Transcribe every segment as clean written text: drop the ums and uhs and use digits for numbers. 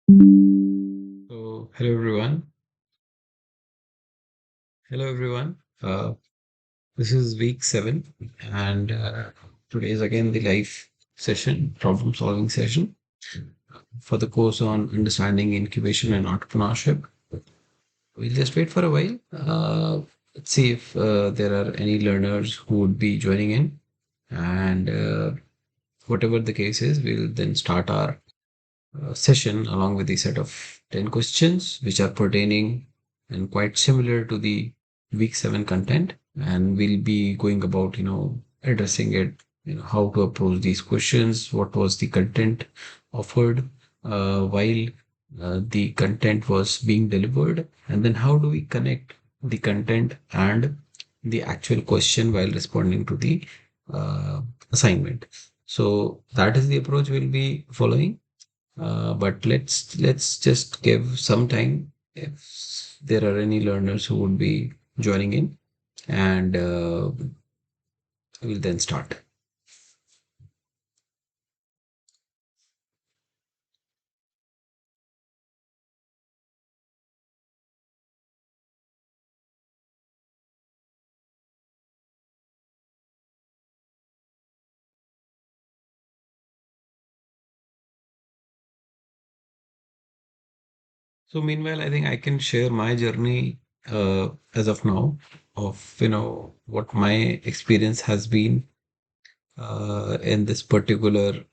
So, hello everyone. Hello everyone. This is week 7, and today is again the live session, problem solving session for the course on understanding incubation and entrepreneurship. We'll just wait for a while. Let's see if there are any learners who would be joining in, and whatever the case is, we'll then start our session along with a set of 10 questions which are pertaining and quite similar to the week 7 content, and we'll be going about addressing it, how to approach these questions, what was the content offered while the content was being delivered, and then how do we connect the content and the actual question while responding to the uh, assignment. So that is the approach we'll be following, but let's just give some time if there are any learners who would be joining in, and we'll then start. So meanwhile, I think I can share my journey as of now of what my experience has been in this particular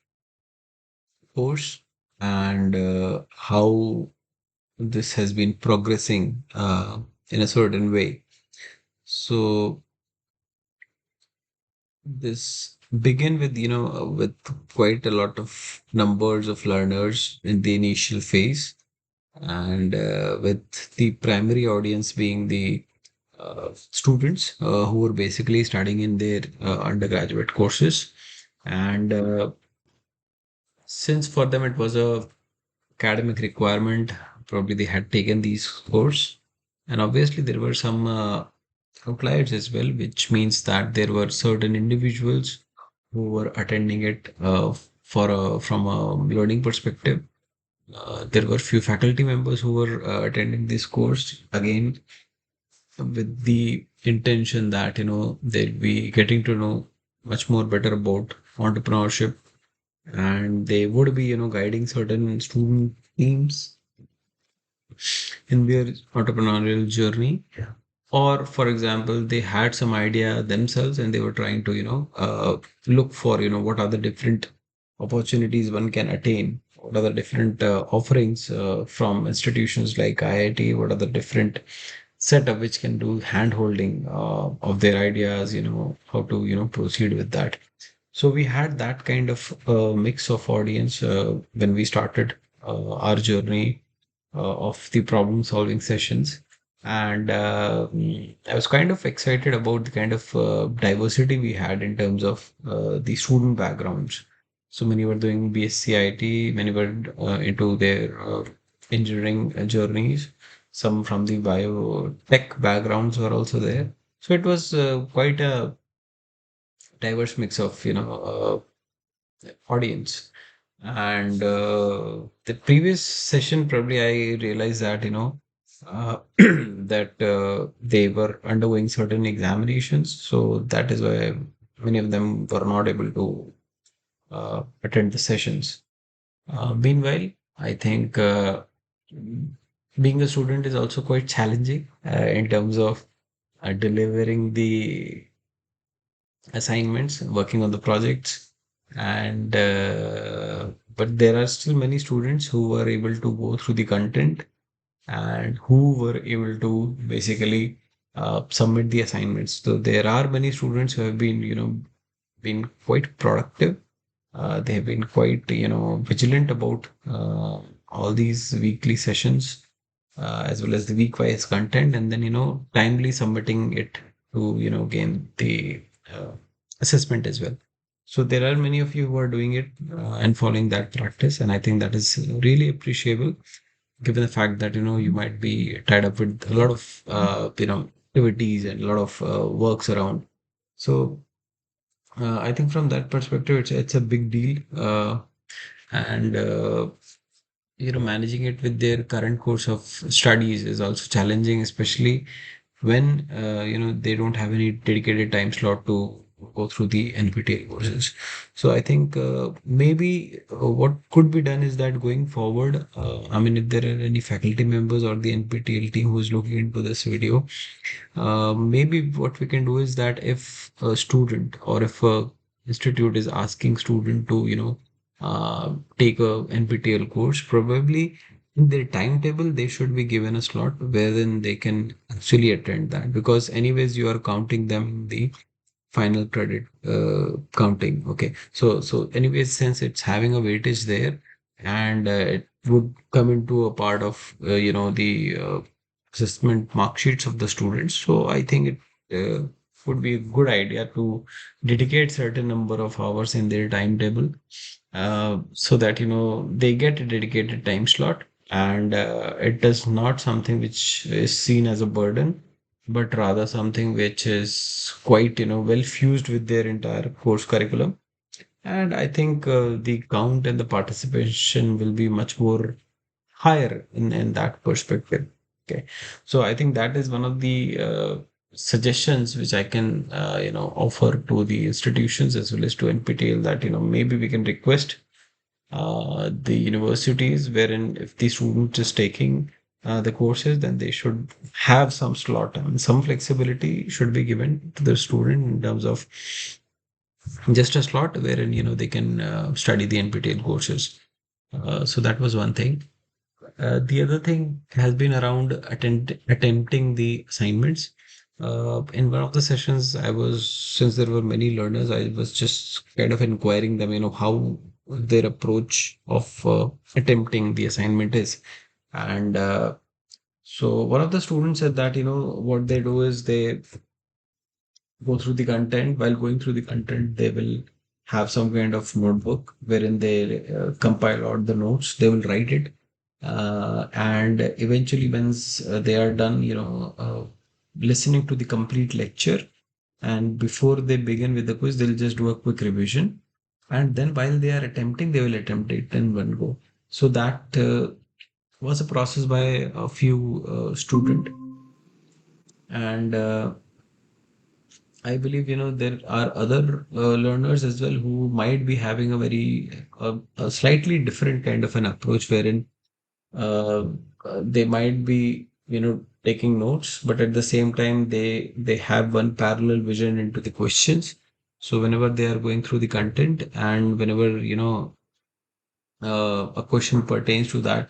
course, and how this has been progressing in a certain way. So this began with with quite a lot of numbers of learners in the initial phase, and with the primary audience being the students who were basically studying in their undergraduate courses, and since for them it was a academic requirement, probably they had taken these course, and obviously there were some outliers as well, which means that there were certain individuals who were attending it for from a learning perspective. There were few faculty members who were attending this course again with the intention that they'll be getting to know much more better about entrepreneurship, and they would be guiding certain student teams in their entrepreneurial journey. Yeah. Or for example, they had some idea themselves and they were trying to look for what are the different opportunities one can attain, what are the different offerings from institutions like IIT, what are the different setup which can do hand holding of their ideas, how to proceed with that. So we had that kind of mix of audience when we started our journey of the problem solving sessions. And I was kind of excited about the kind of diversity we had in terms of the student backgrounds. So many were doing BSc IT, many were into their engineering journeys. Some from the biotech backgrounds were also there. So it was quite a diverse mix of audience. And the previous session, probably I realized that that they were undergoing certain examinations, so that is why many of them were not able to attend the sessions. Meanwhile, I think being a student is also quite challenging in terms of delivering the assignments, working on the projects, and but there are still many students who were able to go through the content and who were able to basically submit the assignments. So there are many students who have been been quite productive. They have been quite vigilant about all these weekly sessions as well as the week-wise content, and then timely submitting it to gain the uh, assessment as well. So there are many of you who are doing it and following that practice, and I think that is really appreciable, given the fact that you might be tied up with a lot of activities and a lot of works around. So I think from that perspective, it's a big deal, and managing it with their current course of studies is also challenging, especially when they don't have any dedicated time slot to go through the NPTEL courses. So I think maybe what could be done is that going forward, I mean, if there are any faculty members or the NPTEL team who is looking into this video, maybe what we can do is that if a student or if a institute is asking student to take a NPTEL course, probably in their timetable they should be given a slot wherein they can actually attend that, because anyways you are counting them in the final credit counting. Okay, so anyways, since it's having a weightage there, and it would come into a part of the assessment mark sheets of the students, so I think it would be a good idea to dedicate certain number of hours in their timetable, so that they get a dedicated time slot, and it is not something which is seen as a burden, but rather something which is quite well fused with their entire course curriculum. And I think the count and the participation will be much more higher in that perspective. Okay, so I think that is one of the suggestions which I can offer to the institutions as well as to NPTEL, that maybe we can request the universities wherein if the student is taking the courses, then they should have some slot. I mean, some flexibility should be given to the student in terms of just a slot wherein they can study the NPTEL courses. So that was one thing. The other thing has been around attempting the assignments. In one of the sessions, since there were many learners, I was just kind of inquiring them, how their approach of attempting the assignment is. And so one of the students said that, what they do is they go through the content. While going through the content, they will have some kind of notebook wherein they compile out the notes. They will write it, and eventually, once they are done, listening to the complete lecture, and before they begin with the quiz, they'll just do a quick revision, and then while they are attempting, they will attempt it in one go. So that was a process by a few student, and I believe there are other learners as well who might be having a slightly different kind of an approach, wherein uh, they might be taking notes, but at the same time they have one parallel vision into the questions. So whenever they are going through the content, and whenever a question pertains to that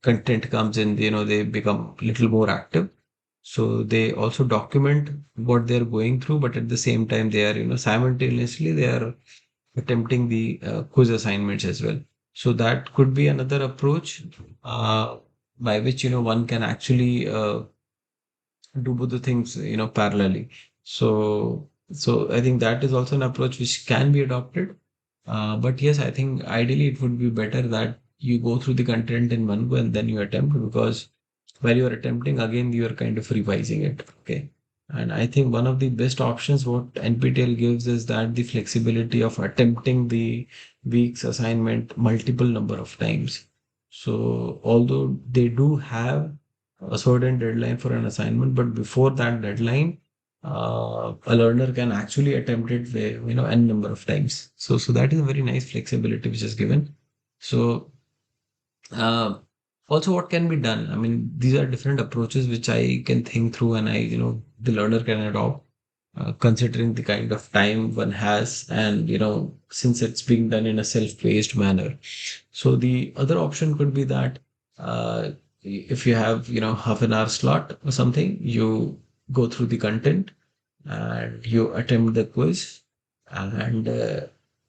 content comes in, they become a little more active. So they also document what they're going through, but at the same time, they are, simultaneously they are attempting the quiz assignments as well. So that could be another approach by which, one can actually do both the things, parallelly. So I think that is also an approach which can be adopted. But yes, I think ideally it would be better that you go through the content in one go and then you attempt, because while you are attempting again, you are kind of revising it. Okay. And I think one of the best options what NPTEL gives is that the flexibility of attempting the week's assignment multiple number of times. So although they do have a certain deadline for an assignment, but before that deadline, a learner can actually attempt it n number of times. So that is a very nice flexibility which is given. So uh, also, what can be done? I mean, these are different approaches which I can think through, and the learner can adopt, considering the kind of time one has, and since it's being done in a self-paced manner. So the other option could be that if you have half an hour slot or something, you go through the content and you attempt the quiz, and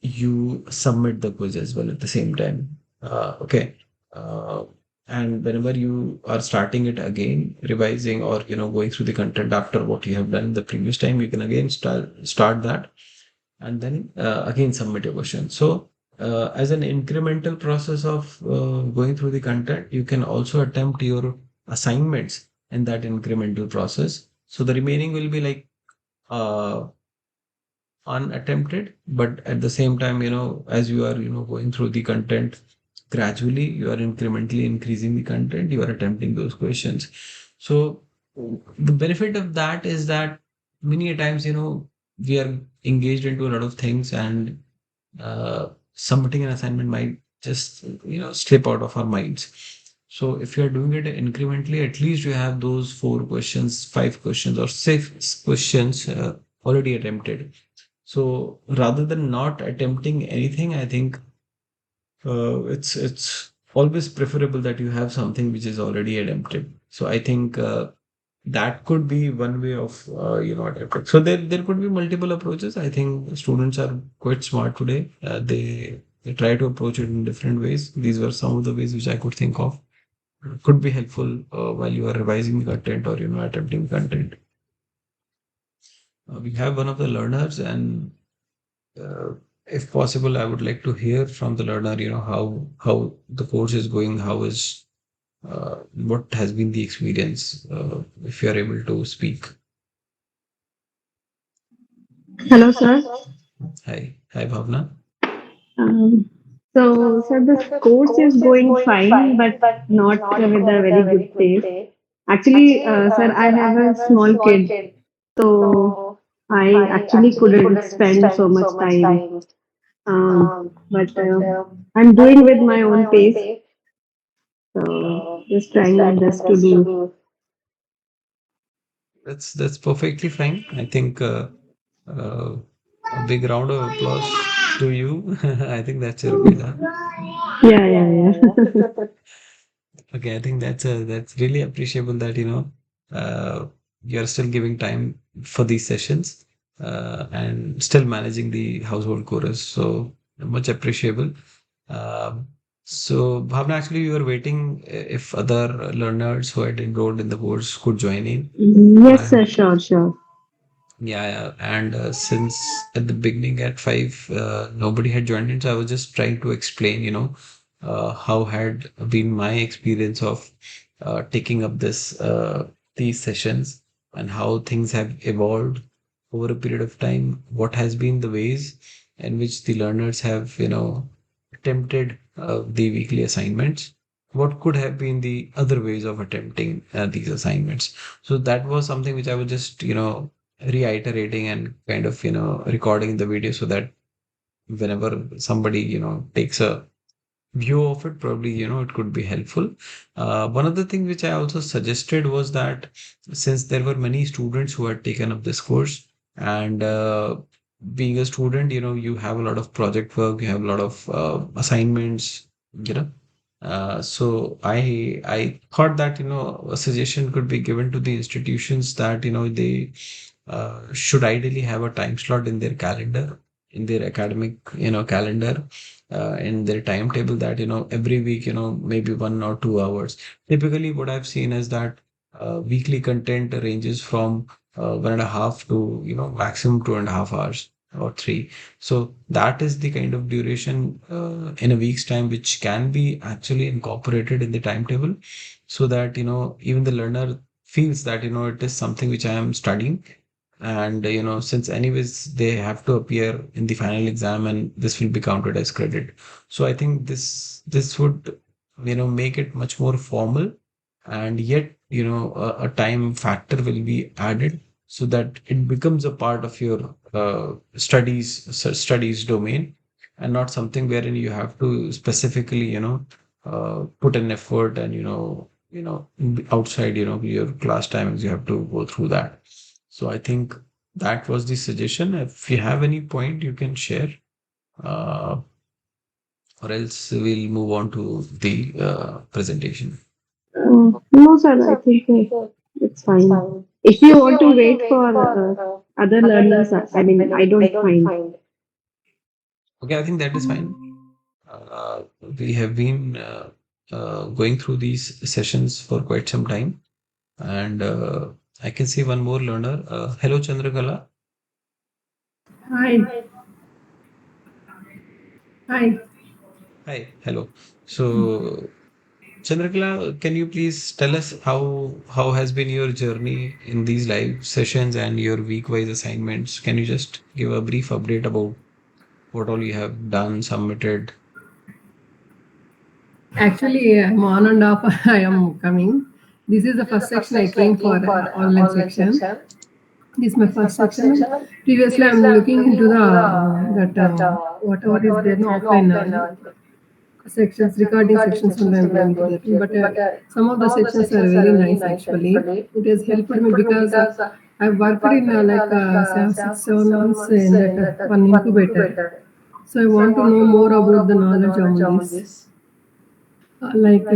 you submit the quiz as well at the same time. Okay. Uh, and whenever you are starting it again, revising or going through the content after what you have done the previous time, you can again start that, and then again submit your question. So as an incremental process of going through the content, you can also attempt your assignments in that incremental process. So the remaining will be like uh, unattempted, but at the same time, as you are going through the content, gradually you are incrementally increasing the content, you are attempting those questions. So the benefit of that is that many a times, we are engaged into a lot of things, and submitting an assignment might just slip out of our minds. So if you are doing it incrementally, at least you have those 4 questions, 5 questions, or 6 questions already attempted. So rather than not attempting anything, I think it's always preferable that you have something which is already attempted. So I think that could be one way of attempting. So there could be multiple approaches. I think students are quite smart today. They try to approach it in different ways. These were some of the ways which I could think of. Could be helpful while you are revising the content or attempting content. We have one of the learners, and uh, if possible, I would like to hear from the learner, how the course is going, how is what has been the experience, if you are able to speak. Hello, sir. Hi, Bhavna. Um, sir, this course is going fine, but not with a very good pace. Actually, sir, I have a small kid, so I actually couldn't spend so much time. But I'm doing with my own pace, so just trying my best to do. That's perfectly fine. I think uh, a big round of applause to you. I think that's your kid, huh? Yeah, yeah, yeah. Okay, I think that's really appreciable that you're still giving time for these sessions and still managing the household chorus. So much appreciable. Um, so Bhavna, actually, you were waiting if other learners who had enrolled in the course could join in. Yes, Uh, sir. Sure, sure. yeah, yeah. And since at the beginning at 5, nobody had joined in, so I was just trying to explain, how had been my experience of taking up these sessions, and how things have evolved over a period of time. What has been the ways in which the learners have, attempted the weekly assignments? What could have been the other ways of attempting these assignments? So that was something which I was just, reiterating and kind of recording the video, so that whenever somebody takes a view of it, probably it could be helpful. One of the things which I also suggested was that since there were many students who had taken up this course, and being a student, you have a lot of project work, you have a lot of assignments, you know so I thought that a suggestion could be given to the institutions that they should ideally have a time slot in their calendar, in their academic calendar, in their timetable, that every week, maybe 1 or 2 hours. Typically what I've seen is that weekly content ranges from 1.5 to maximum 2.5 hours or 3. So that is the kind of duration in a week's time which can be actually incorporated in the timetable, so that even the learner feels that it is something which I am studying. And since anyways they have to appear in the final exam, and this will be counted as credit. So I think this would make it much more formal, and yet a time factor will be added, so that it becomes a part of your studies domain, and not something wherein you have to specifically put an effort, and outside your class timings, you have to go through that. So I think that was the suggestion. If you have any point, you can share, uh, or else we'll move on to the presentation. No, sir, I think it's fine. If you want to wait for other learners, I mean, I don't mind. Okay, I think that is fine. We have been going through these sessions for quite some time, and I can see one more learner. Hello, Chandrakala. Hi, hi. Hi, hello. So, Chandrakala, can you please tell us how has been your journey in these live sessions and your week-wise assignments? Can you just give a brief update about what all you have done, submitted? Actually, I'm on and off. I am coming. This is the first section I came for online section. This is my first section. And previously, I'm looking into the that whatever is there no offline sections, recording sections, and I'm going to that. But some of the sections are very nice actually. It has helped me because I've worked in 6, 7 months in that one incubator. So I want to know more about the knowledge on this. Like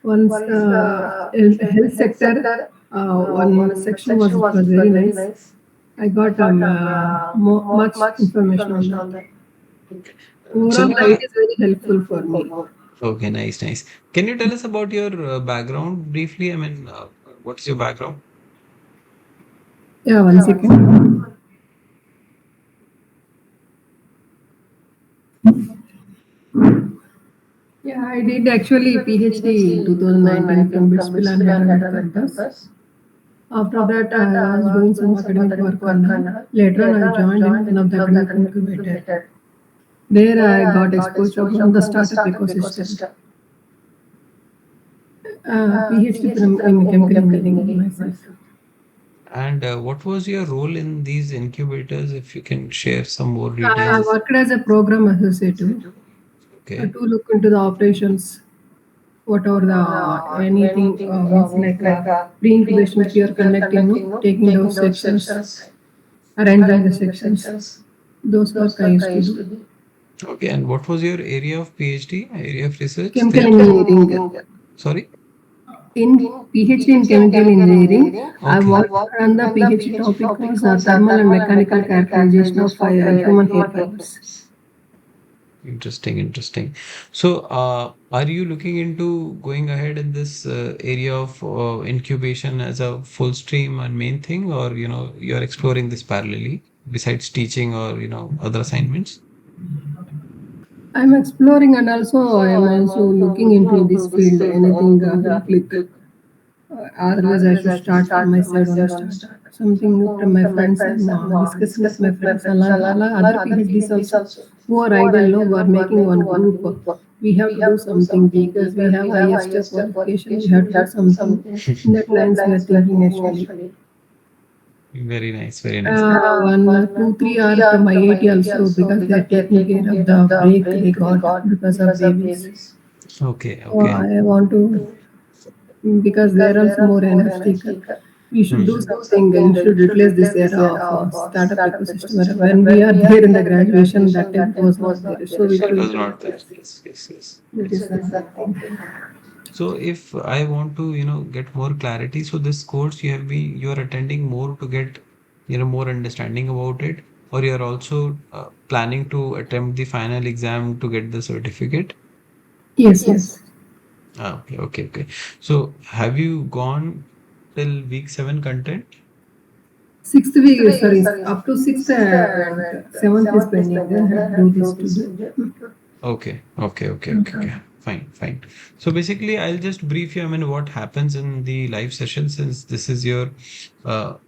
once health sector, one section was very nice. I got much information on that. So, Overall, it is very helpful for me. okay, nice, nice. Can you tell us about your background briefly? I mean, what's your background? Yeah, one second. Yeah, I did actually PhD in 2019 from Bitspill and Hyderabad campus. After that, I was doing some academic work and later on I joined in one of the academic incubator. There I got exposure from the startup ecosystem. PhD from in chemical engineering myself. And what was your role in these incubators? If you can share some more I details. worked as a program associate Okay. to look into the operations, whatever the anything means like pre-incubation which we are conducting, no? Taking those sections, arranging the sections. Those work I used to do. Okay. And what was your area of PhD, area of research Chemical there? engineering. Sorry? In PhD in chemical engineering, I Okay. worked on the PhD topic was thermal and mechanical characterization of human hair fibers. Interesting, interesting. So, are you looking into going ahead in this area of incubation as a full stream and main thing, or you're exploring this parallelly besides teaching or other assignments? I'm exploring and also I am also looking into this field. Anything will click. Otherwise, I should start from my side only. Start something from my friends. I'm discussing with my friends. Other PhDs also who are ideal, no, who are making one group. We have to do something because we have highest qualification. We have to do something. In that lines, we are thinking actually. Very nice, very nice. 1, 2, 3 hours from IIT also because they are taking care of the break they got because of babies. Okay, So okay. I want to because they are also more energetic. We should do Hmm. something. You should replace this era of startup ecosystem. When we are there in the graduation, that time it was not there. So we It should was not there. replace it. Yes, yes, yes. That is one thing. So if I want to, get more clarity, so this course you're attending more to get, more understanding about it, or you're also planning to attempt the final exam to get the certificate? Yes, yes. Okay, okay, okay. So have you gone till week 7 content? Sixth week, sorry, up to sixth I went. Seventh is pending. Then I have to do this to do. Okay, okay, okay, okay, okay. Fine, fine. So basically, I'll just brief you, I mean, what happens in the live session since this is your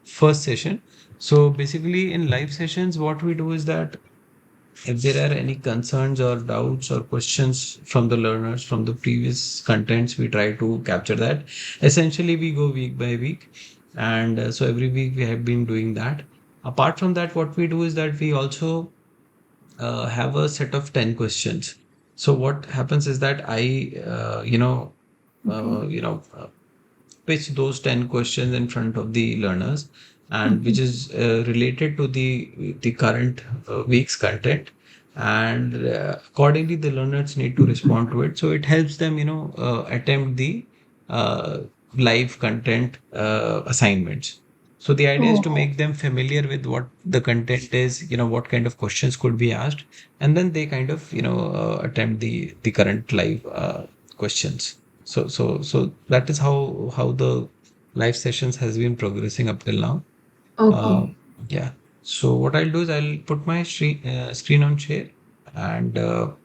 first session. So basically, in live sessions, what we do is that if there are any concerns or doubts or questions from the learners from the previous contents, we try to capture that. Essentially, we go week by week. And so every week we have been doing that. Apart from that, what we do is that we also have a set of 10 questions. So what happens is that I, Okay. pitch those 10 questions in front of the learners and Okay. which is related to the current week's content, and accordingly the learners need to respond to it, so it helps them attempt the uh, live content assignments. So the idea is to Oh, make them familiar with what the content is, what kind of questions could be asked, and then they kind of attempt the current live questions. So that is how the live sessions has been progressing up till now. Uh, okay. yeah. So what I'll do is I'll put my screen on share, and we'll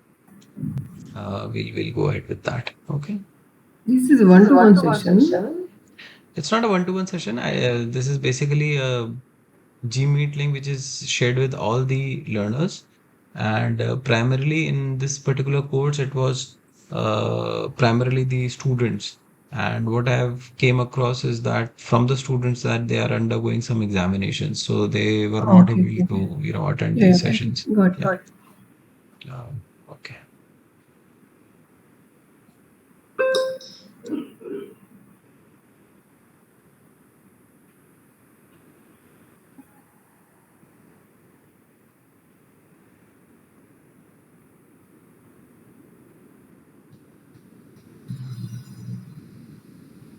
go ahead with that. Okay. This is one-to-one session. It's not a one-to-one session. This is basically a Gmeet link which is shared with all the learners, and primarily in this particular course, it was primarily the students. And what I have came across is that from the students that they are undergoing some examinations, so they were not Okay, able okay. to, attend Yeah, these yeah, sessions. got Yeah. it. Okay.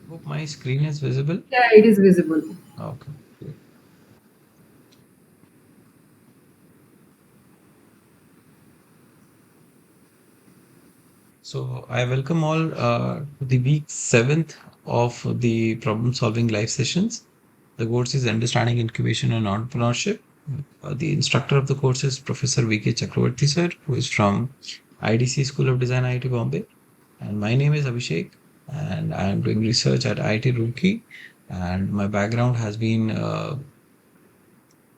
Hope my screen is visible. Yeah, it is visible. Okay. So I welcome all to the week seventh of the problem solving live sessions. The course is Understanding Incubation and Entrepreneurship. The instructor of the course is Professor V.K. Chakravarti sir, who is from IDC School of Design, IIT Bombay. And my name is Abhishek, and I am doing research at IIT Roorkee. And my background has been a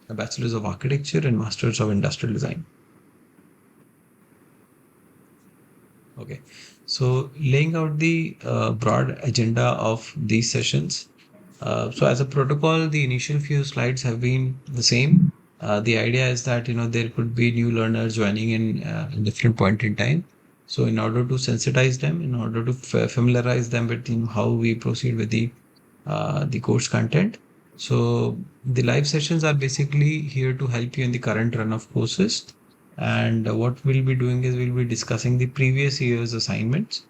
Bachelor's of Architecture and Master's of Industrial Design. Okay. So laying out the broad agenda of these sessions. So as a protocol, the initial few slides have been the same. The idea is that, there could be new learners joining in different point in time. So in order to sensitize them, in order to familiarize them with, how we proceed with the course content. So the live sessions are basically here to help you in the current run of courses. And what we'll be doing is we'll be discussing the previous year's assignments.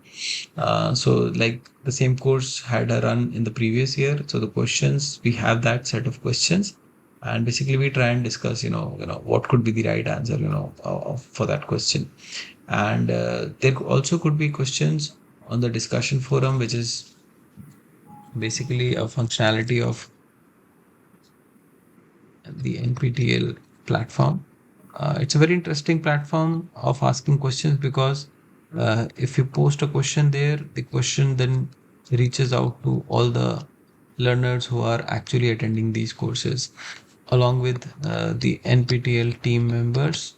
So like the same course had a run in the previous year. So the questions, we have that set of questions. And basically we try and discuss, what could be the right answer, for that question. And there also could be questions on the discussion forum, which is basically a functionality of the NPTEL platform. It's a very interesting platform of asking questions because if you post a question there, the question then reaches out to all the learners who are actually attending these courses, along with the NPTEL team members,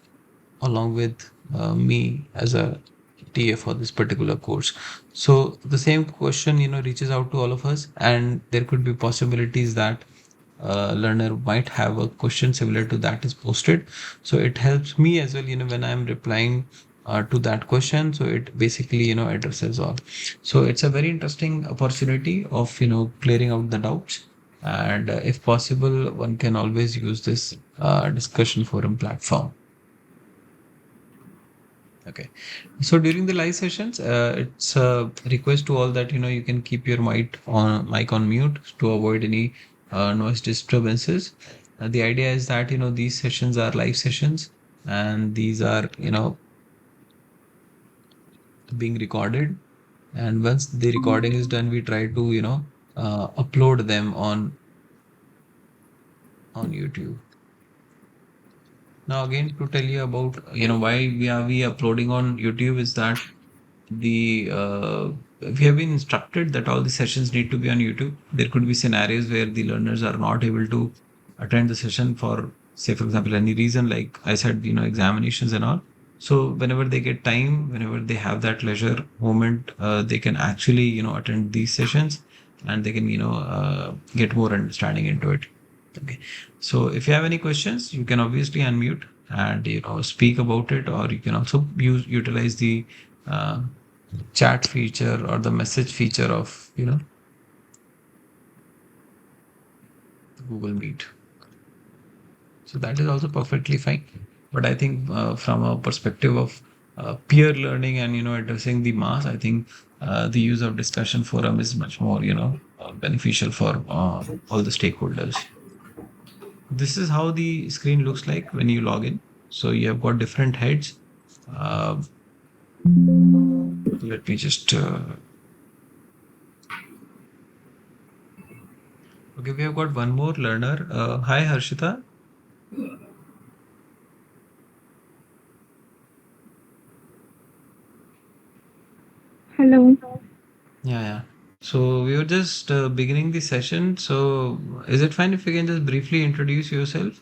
along with me as a TA for this particular course. So the same question, reaches out to all of us, and there could be possibilities that learner might have a question similar to that is posted. So it helps me as well, when I'm replying to that question. So it basically, addresses all. So it's a very interesting opportunity of, clearing out the doubts. And if possible, one can always use this discussion forum platform. Okay. So during the live sessions, it's a request to all that, you can keep your mic on mute to avoid any noise disturbances. The idea is that, these sessions are live sessions, and these are, being recorded. And once the recording is done, we try to, upload them on YouTube. Now, again, to tell you about, why we uploading on YouTube is that the we have been instructed that all the sessions need to be on YouTube. There could be scenarios where the learners are not able to attend the session for, say, for example, any reason, like I said, examinations and all. So whenever they get time, whenever they have that leisure moment, they can actually, attend these sessions, and they can, get more understanding into it. Okay. So if you have any questions, you can obviously unmute and, speak about it, or you can also utilize the uh, chat feature or the message feature of, Google Meet. So that is also perfectly fine. But I think from a perspective of peer learning and, addressing the mass, I think the use of discussion forum is much more, beneficial for all the stakeholders. This is how the screen looks like when you log in. So you have got different heads. Uh, Let me just okay, we have got one more learner. Hi, Harshita. Hello. Yeah, yeah. So we were just beginning the session. So is it fine if you can just briefly introduce yourself?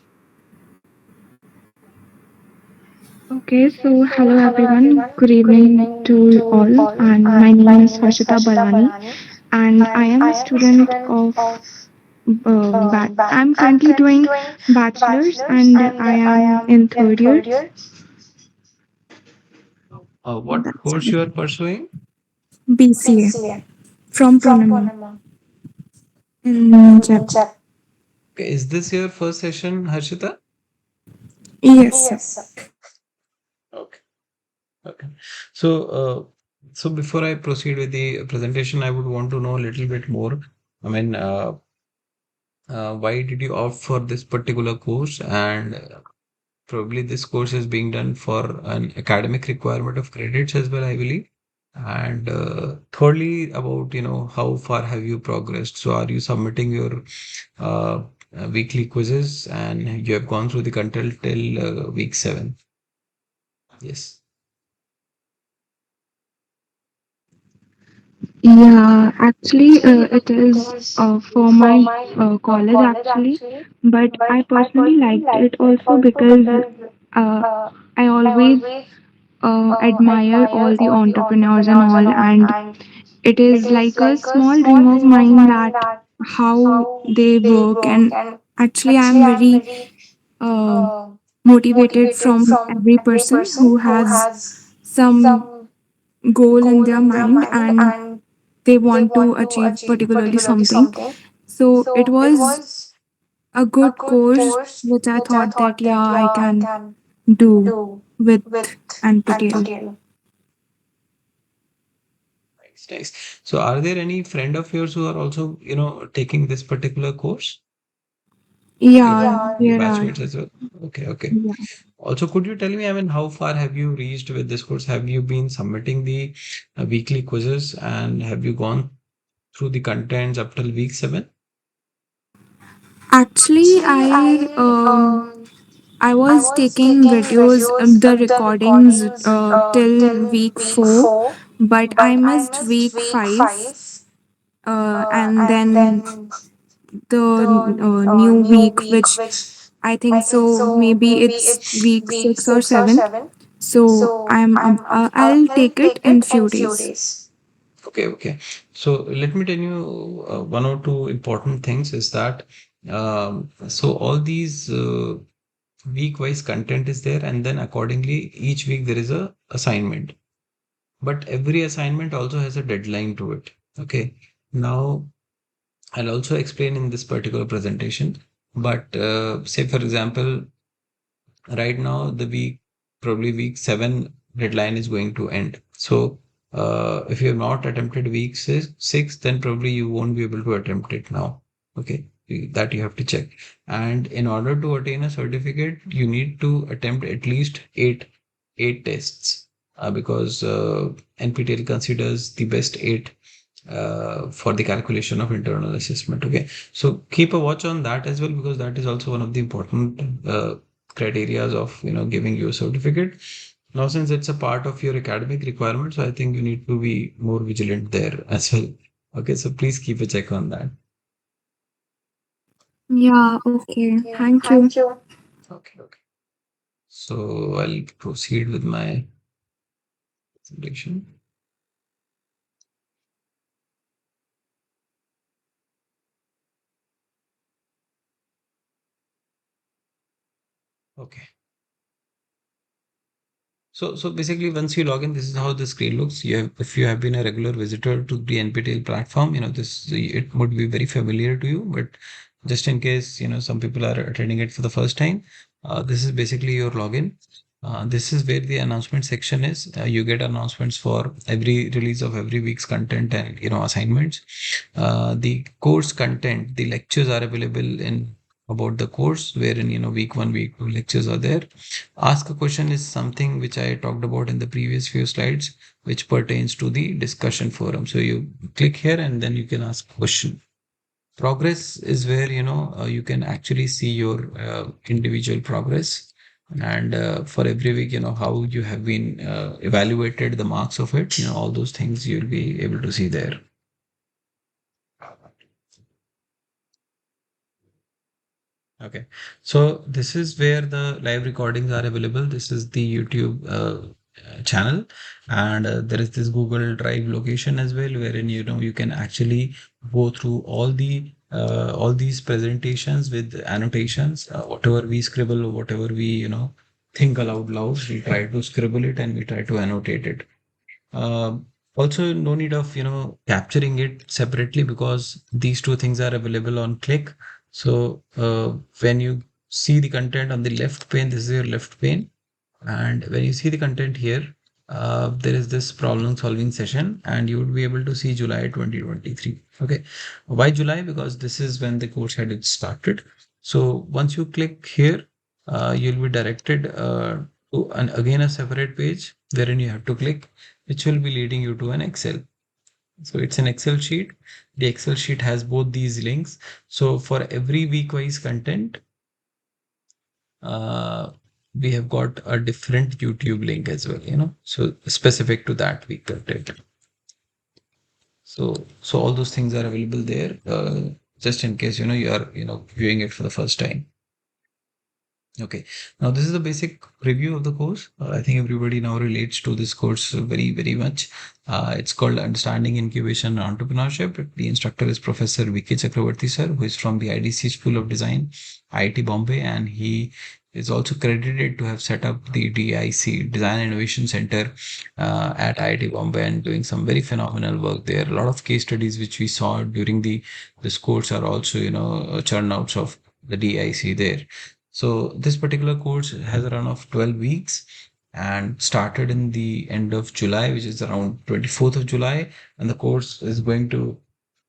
Okay, so hello everyone. Good evening to all, and my name is Harshita Barani, and I am a student of. I'm currently doing bachelor's, and I am in third year. What That's course you are pursuing? BCA from Purnama in Jaipur. Okay, is this your first session, Harshita? Yes, sir. Okay. Okay. So, so before I proceed with the presentation, I would want to know a little bit more. I mean, why did you opt for this particular course? And probably this course is being done for an academic requirement of credits as well, I believe. And thirdly, about, how far have you progressed? So, are you submitting your uh, weekly quizzes and you have gone through the content till week 7? Yes. Yeah, actually, it is for my college actually, but I personally liked it also because uh, I always admire all the entrepreneurs and all, and it is like a small dream of mine that how they work, and actually, I'm very uh, motivated from every person who has some goal in their mind and they want to achieve particularly something. So it was a good course which I thought that yeah, I can do with NPTEL. Nice, nice. So, are there any friend of yours who are also, taking this particular course? Your Yeah, your there are. batchmates as well? Okay, okay. Yeah. Also, could you tell me, I mean, how far have you reached with this course? Have you been submitting the weekly quizzes and have you gone through the contents up till week 7? Actually, I was taking videos, the recordings till week 4, but I missed week 5, and then the new week, which I think so maybe it's week 6 or 7. So I'll take it in few days. Okay, okay. So let me tell you one or two important things is that so all these week-wise content is there, and then accordingly each week there is a assignment. But every assignment also has a deadline to it. Okay. Now I'll also explain in this particular presentation. But say for example, right now the week probably week 7 deadline is going to end. So if you have not attempted week six, then probably you won't be able to attempt it now. Okay, that you have to check. And in order to attain a certificate, you need to attempt at least eight tests, because NPTEL considers the best eight for the calculation of internal assessment. Okay, so keep a watch on that as well, because that is also one of the important criterias of giving you a certificate. Now, since it's a part of your academic requirements, so I think you need to be more vigilant there as well. Okay, so please keep a check on that. Yeah, okay. Thank you. Okay, okay. So I'll proceed with my presentation. Okay. So basically, once you log in, this is how the screen looks. If you have been a regular visitor to the NPTEL platform, this it would be very familiar to you. But just in case, some people are attending it for the first time, this is basically your login. This is where the announcement section is. You get announcements for every release of every week's content and assignments. The course content, the lectures are available in about the course, wherein week 1, week 2 lectures are there. Ask a question is something which I talked about in the previous few slides, which pertains to the discussion forum. So you click here and then you can ask a question. Progress is where you can actually see your individual progress, and for every week how you have been evaluated, the marks of it, all those things you'll be able to see there. Okay, so this is where the live recordings are available. This is the YouTube channel, and there is this Google Drive location as well, wherein you can actually go through all these presentations with annotations. Whatever we scribble, whatever we think aloud loud, we try to scribble it and we try to annotate it. Uh, Also, no need of capturing it separately because these two things are available on click. So when you see the content on the left pane, this is your left pane, and when you see the content here, there is this problem solving session, and you would be able to see July 2023. Okay, why July? Because this is when the course had started. So once you click here, you'll be directed to again a separate page wherein you have to click, which will be leading you to an Excel. So it's an Excel sheet. The Excel sheet has both these links. So for every week wise content, uh, we have got a different YouTube link as well, so specific to that week content. So all those things are available there, just in case, you are, viewing it for the first time. Okay, now this is a basic review of the course. I think everybody now relates to this course very, very much. It's called Understanding Incubation and Entrepreneurship. The instructor is Professor Vicky Chakravarti sir, who is from the IDC School of Design, IIT Bombay, and he is also credited to have set up the DIC, Design Innovation Center, at IIT Bombay, and doing some very phenomenal work there. A lot of case studies which we saw during this course are also, churn outs of the DIC there. So this particular course has a run of 12 weeks and started in the end of July, which is around 24th of July. And the course is going to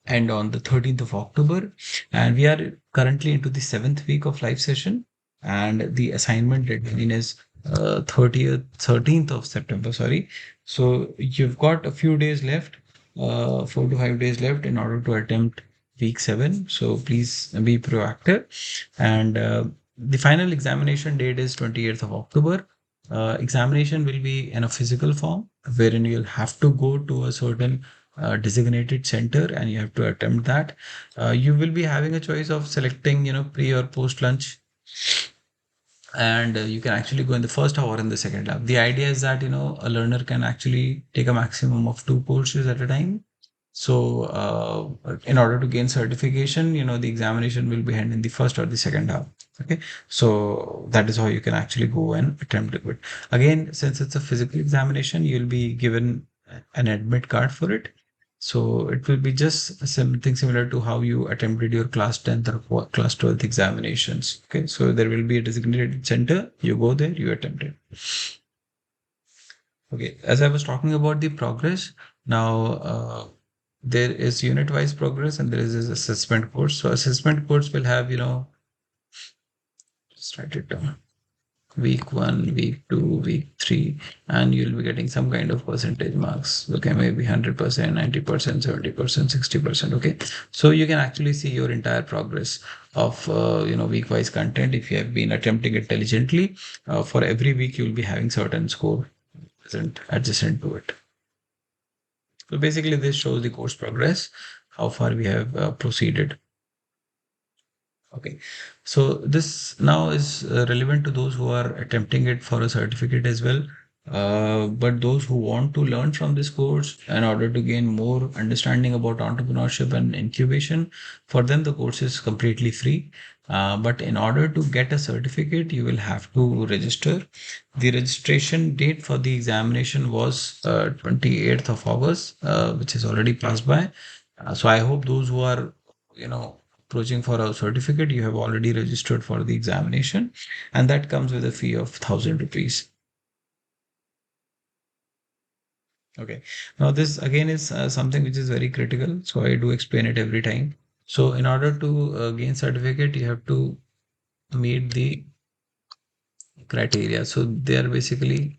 end on the 13th of October. And we are currently into the seventh week of live session. And the assignment deadline is 13th of September, sorry. So you've got a few days left, 4 to 5 days left in order to attempt week 7. So please be proactive. And the final examination date is 28th of October. Examination will be in a physical form wherein you'll have to go to a certain designated center and you have to attempt that. You will be having a choice of selecting, pre or post lunch, and you can actually go in the first half or in the second half. The idea is that a learner can actually take a maximum of 2 courses at a time. So in order to gain certification, the examination will be held in the first or the second half. Okay, so that is how you can actually go and attempt it. Again, since it's a physical examination, you'll be given an admit card for it. So it will be just something similar to how you attempted your class 10th or class 12th examinations. Okay, so there will be a designated center. You go there, you attempt it. Okay, as I was talking about the progress, now there is unit-wise progress and there is this assessment course. So assessment course will have, just write it down. Week 1, week 2, week 3, and you'll be getting some kind of percentage marks. Okay, maybe 100%, 90%, 70%, 60%. Okay, so you can actually see your entire progress of week wise content if you have been attempting it diligently. For every week, you'll be having certain score adjacent to it. So basically, this shows the course progress, how far we have proceeded. Okay, so this now is relevant to those who are attempting it for a certificate as well. But those who want to learn from this course in order to gain more understanding about entrepreneurship and incubation, for them the course is completely free. But in order to get a certificate, you will have to register. The registration date for the examination was 28th of August, which is already passed by. So I hope those who are, approaching for a certificate, you have already registered for the examination, and that comes with a fee of 1,000 rupees. Okay, now this again is something which is very critical, so I do explain it every time. So in order to gain certificate, you have to meet the criteria. So there are basically,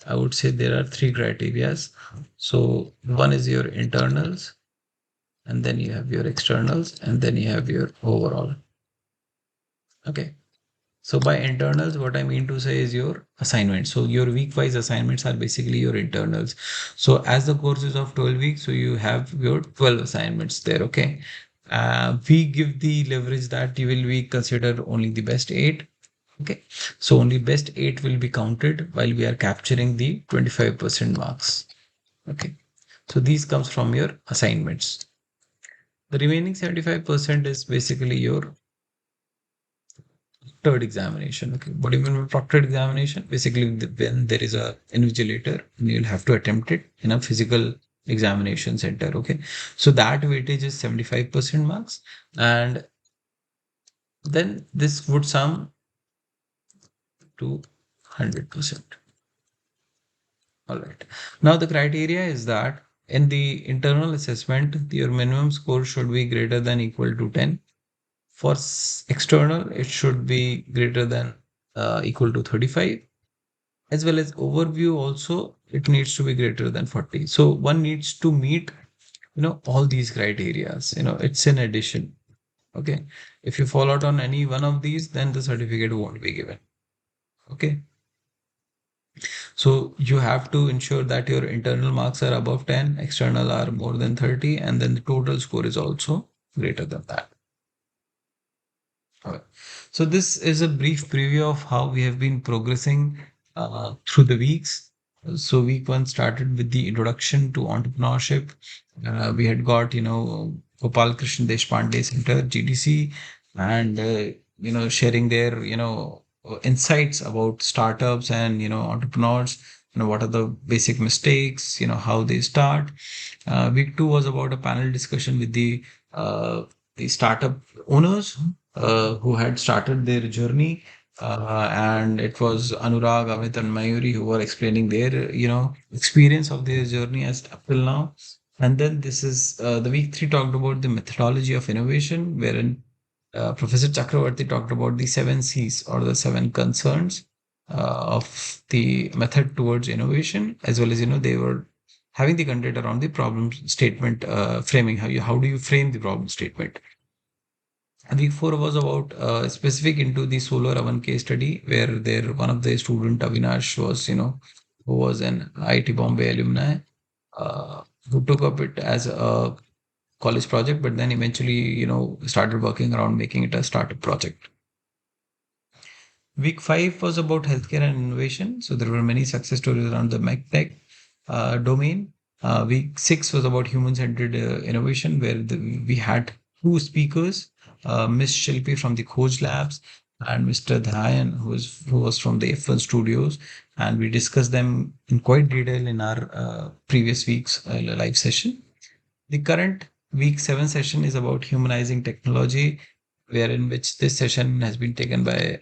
I would say there are three criterias. So one is your internals, and then you have your externals, and then you have your overall. Okay. So by internals, what I mean to say is your assignments. So your week-wise assignments are basically your internals. So as the course is of 12 weeks, so you have your 12 assignments there. Okay. We give the leverage that you will be considered only the best 8. Okay, so only best 8 will be counted while we are capturing the 25% marks. Okay, so these comes from your assignments. The remaining 75% is basically your proctored examination. Okay, what do you mean by proctored examination? Basically, when there is a invigilator, you'll have to attempt it in a physical examination center. Okay, so that weightage is 75% marks, and then this would sum to 100%. All right. Now the criteria is that in the internal assessment, your minimum score should be greater than equal to 10. For external, it should be greater than equal to 35. As well as overview also, it needs to be greater than 40. So one needs to meet, all these criterias. It's in addition. Okay. If you fall out on any one of these, then the certificate won't be given. Okay. So you have to ensure that your internal marks are above 10, external are more than 30, and then the total score is also greater than that. Okay. So this is a brief preview of how we have been progressing through the weeks. So week 1 started with the introduction to entrepreneurship. We had got, Gopal Krishna Deshpande Center, GDC, and, sharing their, insights about startups and, entrepreneurs, what are the basic mistakes, how they start. Week 2 was about a panel discussion with the startup owners who had started their journey. And it was Anurag, Amit, and Mayuri who were explaining their, experience of their journey as up till now. And then this is the week 3 talked about the methodology of innovation, wherein Professor Chakravarti talked about the 7 C's or the 7 concerns of the method towards innovation, as well as, they were having the content around the problem statement framing. How do you frame the problem statement? And week 4 was about specific into the solar oven case study, where there one of the student Avinash was, who was an IIT Bombay alumni, who took up it as a college project, but then eventually, started working around making it a startup project. Week 5 was about healthcare and innovation. So there were many success stories around the medtech domain. Week 6 was about human-centered innovation, where we had two speakers, Miss Shilpi from the Khoj Labs and Mr. Dhayan, who was from the F1 Studios, and we discussed them in quite detail in our previous week's live session. The current week 7 session is about humanizing technology, wherein which this session has been taken by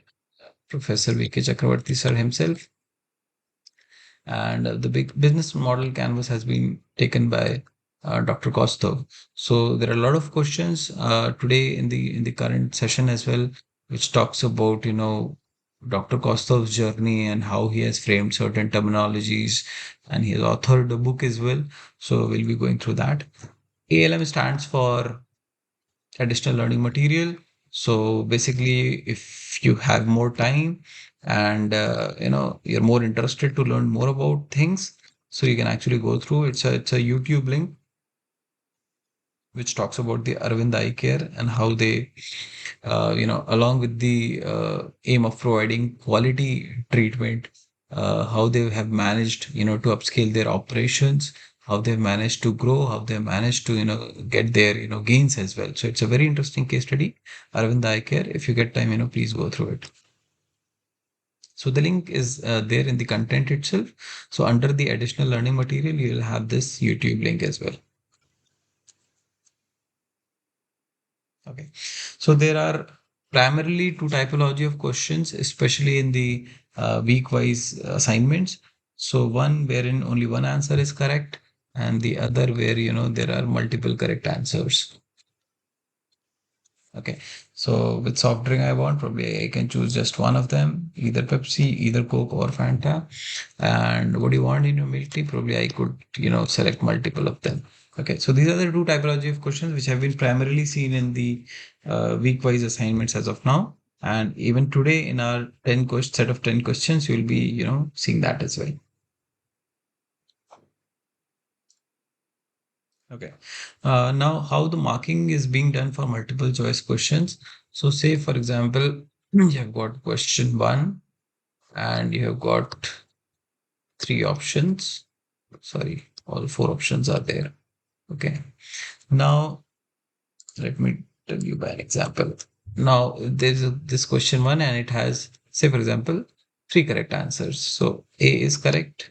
Professor V.K. Chakravarti sir himself. And the big business model canvas has been taken by Dr. Kostov. So there are a lot of questions today in the current session as well, which talks about, Dr. Kostov's journey and how he has framed certain terminologies, and he has authored a book as well. So we'll be going through that. ALM stands for additional learning material. So basically, if you have more time and you're more interested to learn more about things, so you can actually go through. It's a YouTube link which talks about the Arvind Eye Care and how they, along with the aim of providing quality treatment, how they have managed, to upscale their operations, how they've managed to grow, how they've managed to, get their, gains as well. So it's a very interesting case study, Arvind Eye Care. If you get time, please go through it. So the link is there in the content itself. So under the additional learning material, you will have this YouTube link as well. Okay, so there are primarily two typology of questions, especially in the week-wise assignments. So one wherein only one answer is correct, and the other where there are multiple correct answers. Okay, so with soft drink I want, probably I can choose just one of them, either Pepsi, either Coke or Fanta. And what do you want in your milk tea? Probably I could, select multiple of them. Okay, so these are the two typology of questions which have been primarily seen in the week-wise assignments as of now. And even today in our 10 question set of 10 questions, you'll be, seeing that as well. Okay. Now, how the marking is being done for multiple choice questions. So, say for example, you have got question one, and you have got three options. Sorry, all four options are there. Okay. Now, let me tell you by an example. Now, this question one, and it has, say, for example, three correct answers. So, A is correct,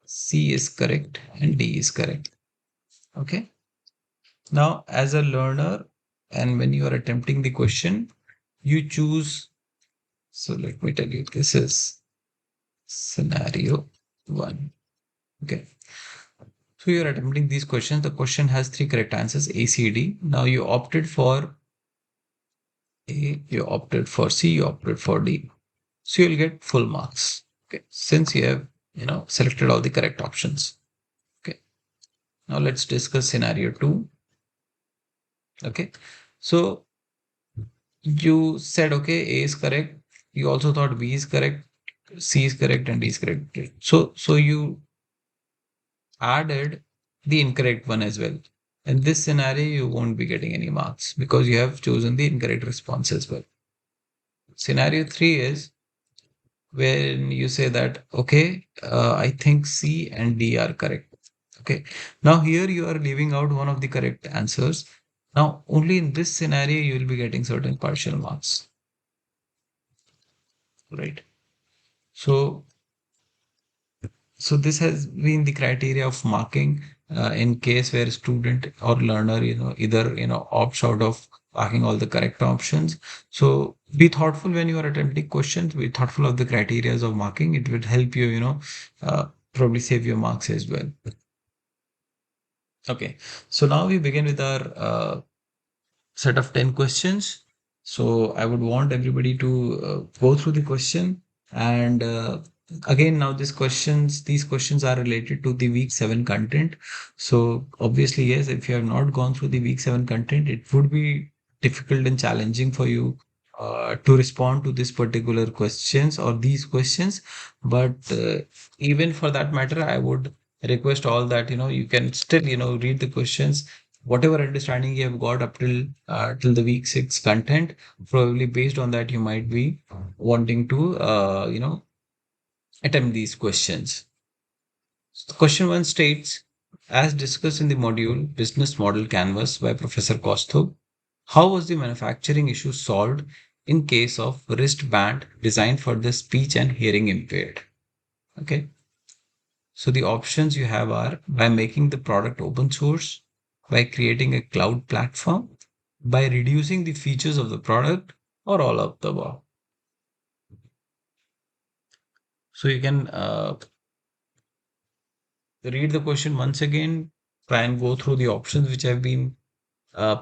C is correct, and D is correct. Okay. Now, as a learner, and when you are attempting the question, you choose. So, let me tell you, this is scenario one. Okay. So, you're attempting these questions. The question has three correct answers A, C, D. Now, you opted for A, you opted for C, you opted for D. So, you'll get full marks. Okay. Since you have, selected all the correct options. Okay. Now, let's discuss scenario two. Okay. So, you said, okay, A is correct. You also thought B is correct, C is correct, and D is correct. So you added the incorrect one as well. In this scenario, you won't be getting any marks because you have chosen the incorrect response as well. Scenario three is when you say that, okay, I think C and D are correct. Okay. Now here you are leaving out one of the correct answers. Now, only in this scenario, you will be getting certain partial marks, right? So So this has been the criteria of marking in case where student or learner, either, opts out of marking all the correct options. So be thoughtful when you are attempting questions, be thoughtful of the criterias of marking. It will help you, probably save your marks as well. Okay. So now we begin with our set of 10 questions. So I would want everybody to go through the question. And again, now these questions are related to the week 7 content. So obviously, yes, if you have not gone through the week 7 content, it would be difficult and challenging for you to respond to this particular questions or these questions. But even for that matter, I would request all that, you can still, read the questions, whatever understanding you have got up till the week 6 content. Probably based on that, you might be wanting to attempt these questions. So question one states, as discussed in the module Business Model Canvas by Professor Kostov, how was the manufacturing issue solved in case of wristband designed for the speech and hearing impaired? Okay. So the options you have are by making the product open source, by creating a cloud platform, by reducing the features of the product, or all of the above. So you can read the question once again, try and go through the options which have been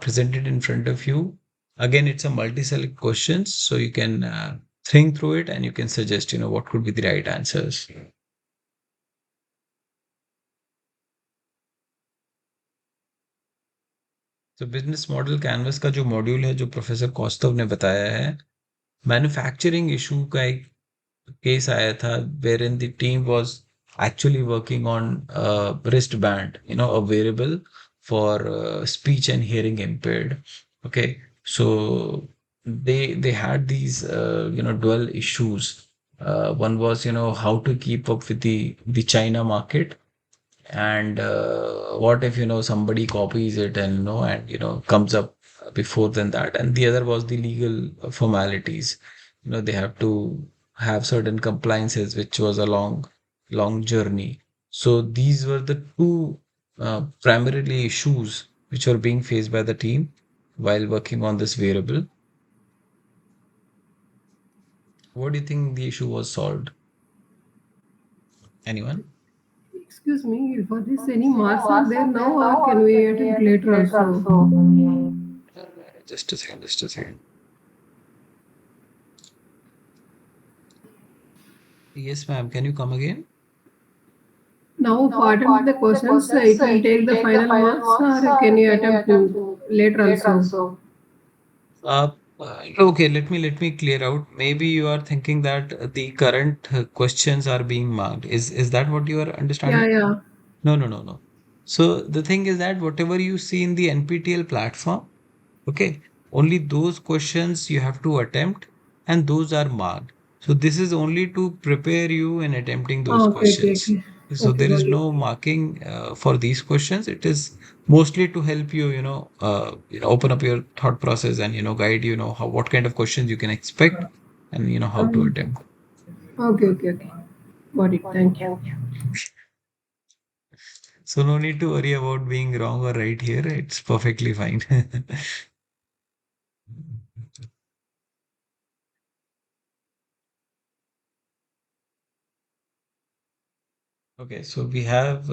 presented in front of you. Again, it's a multi-select questions, so you can think through it and you can suggest, what could be the right answers. तो business model canvas का जो module है जो professor Kaustav ने बताया है, manufacturing issue का एक केस आया था wherein the team was actually working on a wristband, a wearable for speech and hearing impaired. Okay, so they had these dual issues. One was how to keep up with the China market, and what if somebody copies it and comes up before than that, and the other was the legal formalities. They have to have certain compliances, which was a long journey. So these were the two primarily issues which were being faced by the team while working on this variable. What do you think the issue was solved? Anyone? Excuse me, for this any marks are there now or can we attempt later also? Just a second, just a second. Yes, ma'am, can you come again? Now for attempting the questions, it will take the final marks or can you attempt later also? Okay, let me clear out. Maybe you are thinking that the current questions are being marked. Is that what you are Yeah, understanding? yeah. No, no, no, no. So the thing is that whatever you see in the NPTEL platform, okay, only those questions you have to attempt, and those are marked. So this is only to prepare you in attempting those Okay, okay, questions. okay. So Okay, there is got it. no marking for these questions. It is mostly to help you, open up your thought process and guide how what kind of questions you can expect and how to Um, attempt. okay, okay, okay. Got it. Thank you. So no need to worry about being wrong or right here. It's perfectly fine. Okay, so we have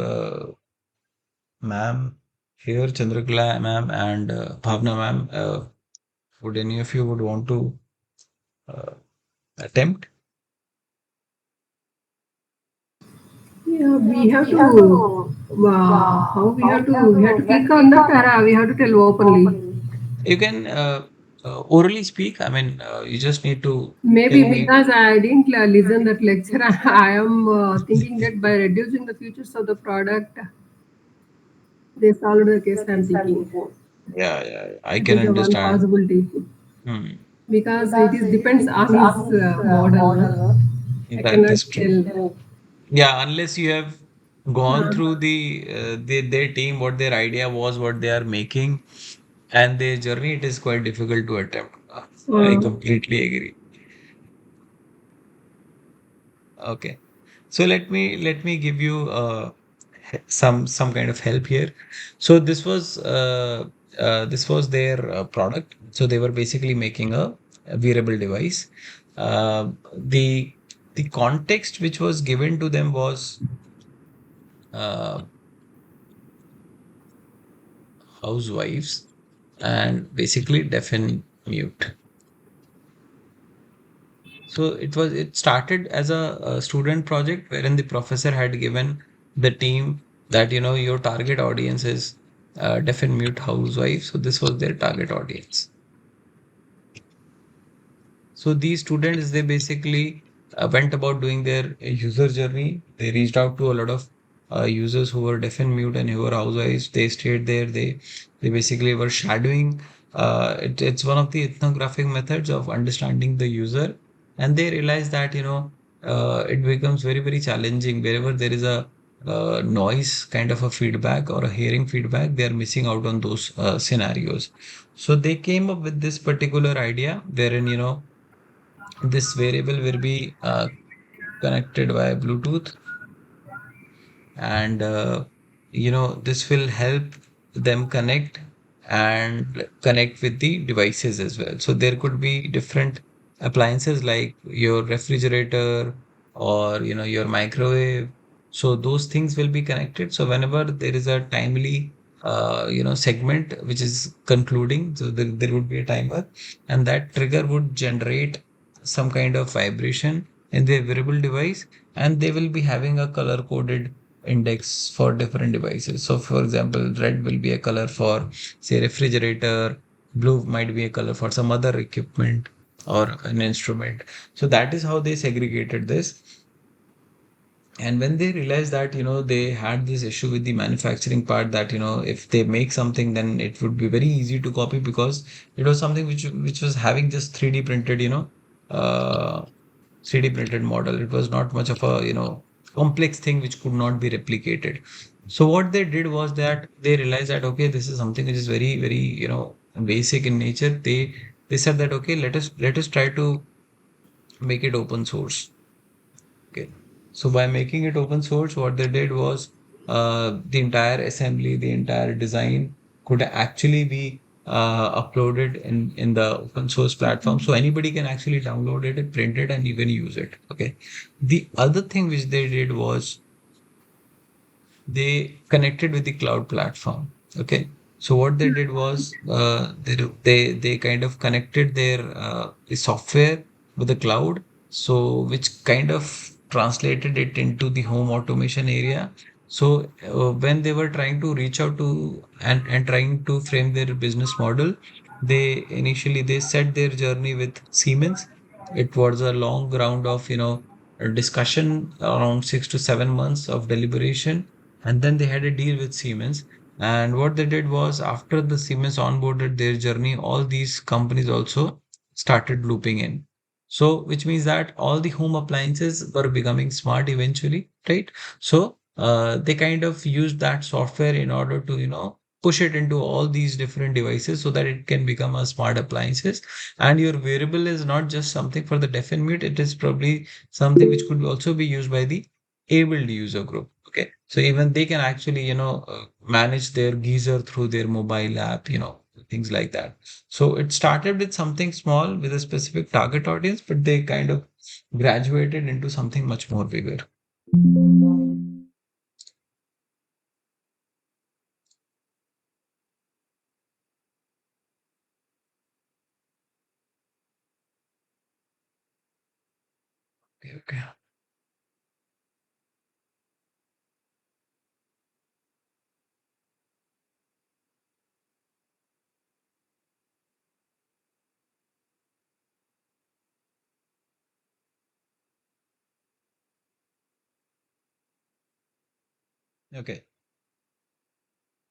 ma'am here, Chandrakala ma'am and Bhavna ma'am. Would any of you would want to uh, attempt? Yeah, we have to. How we have to click on that, or we have to tell openly. You can orally speak. I mean, you just need to tell Maybe me. because I didn't listen that lecture, I am thinking that by reducing the features of the product, they solved the case. I'm thinking Yeah, yeah, I that can is the one understand. possibility Hmm. because it is depends on his model. No? I That cannot is true. tell. Yeah, unless you have gone Uh, through their team, what their idea was, what they are making, and their journey, it is quite difficult to attempt. I uh, completely agree. Okay. So let me give you some kind of help here. So this was their product. So they were basically making a wearable device. The context which was given to them was uh, housewives and basically deaf and mute. So it started as a student project wherein the professor had given the team that your target audience is deaf and mute housewives. So this was their target audience. So these students, they basically went about doing their user journey. They reached out to a lot of users who were deaf and mute and who were housewives. They stayed there. They basically were shadowing. It's one of the ethnographic methods of understanding the user, and they realized that it becomes very very challenging wherever there is a noise kind of a feedback or a hearing feedback. They are missing out on those scenarios. So they came up with this particular idea wherein this variable will be connected via Bluetooth, and this will help them connect with the devices as well. So there could be different appliances like your refrigerator or your microwave. So those things will be connected. So whenever there is a timely segment which is concluding, so there would be a timer, and that trigger would generate some kind of vibration in the wearable device, and they will be having a color coded index for different devices. So for example, red will be a color for say refrigerator, blue might be a color for some other equipment or an instrument. So that is how they segregated this. And when they realized that they had this issue with the manufacturing part, that if they make something, then it would be very easy to copy, because it was something which was having just 3D printed, uh 3D printed model. It was not much of a complex thing which could not be replicated. So what they did was that they realized that okay, this is something which is very very basic in nature. They said that okay, let us try to make it open source. Okay. So by making it open source, what they did was the entire assembly, the entire design could actually be uploaded in the open source platform. So anybody can actually download it, print it, and even use it. Okay. The other thing which they did was they connected with the cloud platform. Okay. So what they did was they kind of connected their the software with the cloud, so which kind of translated it into the home automation area. So when they were trying to reach out to and trying to frame their business model, they set their journey with Siemens. It was a long round of a discussion, around 6 to 7 months of deliberation, and then they had a deal with Siemens. And what they did was, after the Siemens onboarded their journey, all these companies also started looping in. So, which means that all the home appliances were becoming smart eventually, right? So, they kind of used that software in order to, push it into all these different devices so that it can become a smart appliances. And your wearable is not just something for the deaf and mute, it is probably something which could also be used by the abled user group. Okay, so even they can actually, manage their geyser through their mobile app, things like that. So it started with something small with a specific target audience, but they kind of graduated into something much more bigger. Okay, okay. Okay.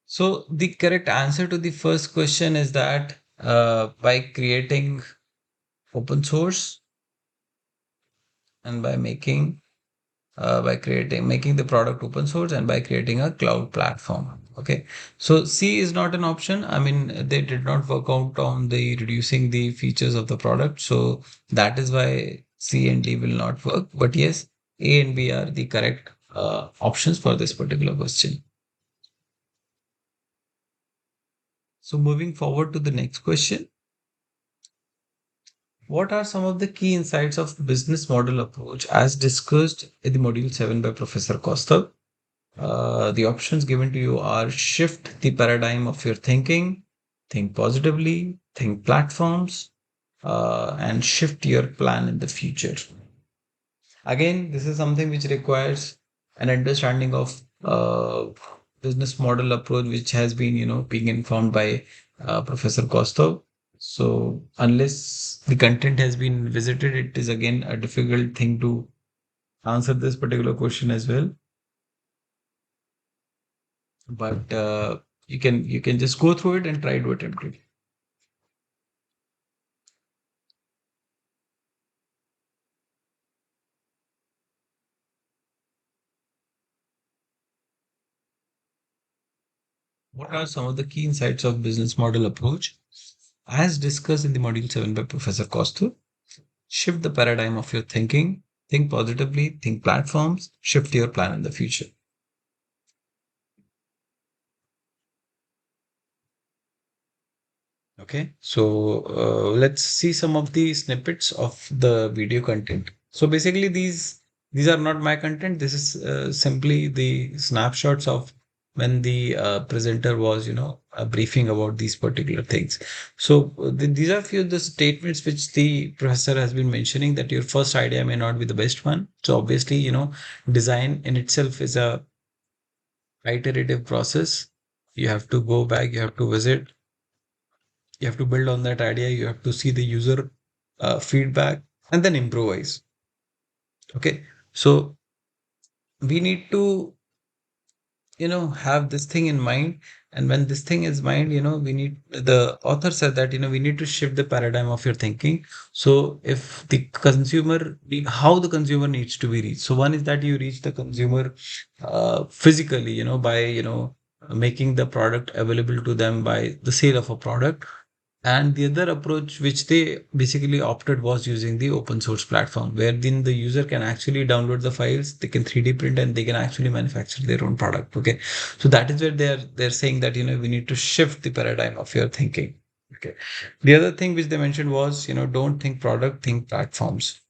So the correct answer to the first question is that by creating open source and by creating making the product open source and by creating a cloud platform. Okay, so C is not an option. I mean, they did not work out on the reducing the features of the product, so that is why C and D will not work. But yes, A and B are the correct options for this particular question. So moving forward to the next question, what are some of the key insights of business model approach as discussed in the module 7 by Professor Costa? The options given to you are: shift the paradigm of your thinking, think positively, think platforms, and shift your plan in the future. Again, this is something which requires an understanding of business model approach, which has been, being informed by Professor Kostov. So unless the content has been visited, it is again a difficult thing to answer this particular question as well. But you can just go through it and try to attempt it. What are some of the key insights of business model approach as discussed in the module 7 by Professor Kostu? Shift the paradigm of your thinking, think positively, think platforms, shift your plan in the future. Okay, so let's see some of the snippets of the video content. So basically, these are not my content. This is simply the snapshots of when the presenter was, briefing about these particular things. So these are few of the statements which the professor has been mentioning, that your first idea may not be the best one. So obviously, design in itself is a iterative process. You have to go back, you have to visit, you have to build on that idea, you have to see the user feedback, and then improvise. Okay, so we need to, have this thing in mind. And when this thing is mind, we need, the author said that, we need to shift the paradigm of your thinking. So if the consumer, how the consumer needs to be reached. So one is that you reach the consumer physically, by, making the product available to them by the sale of a product. And the other approach which they basically opted was using the open source platform, where then the user can actually download the files, they can 3D print, and they can actually manufacture their own product. Okay, so that is where they're saying that, we need to shift the paradigm of your thinking. Okay, the other thing which they mentioned was, don't think product, think platforms.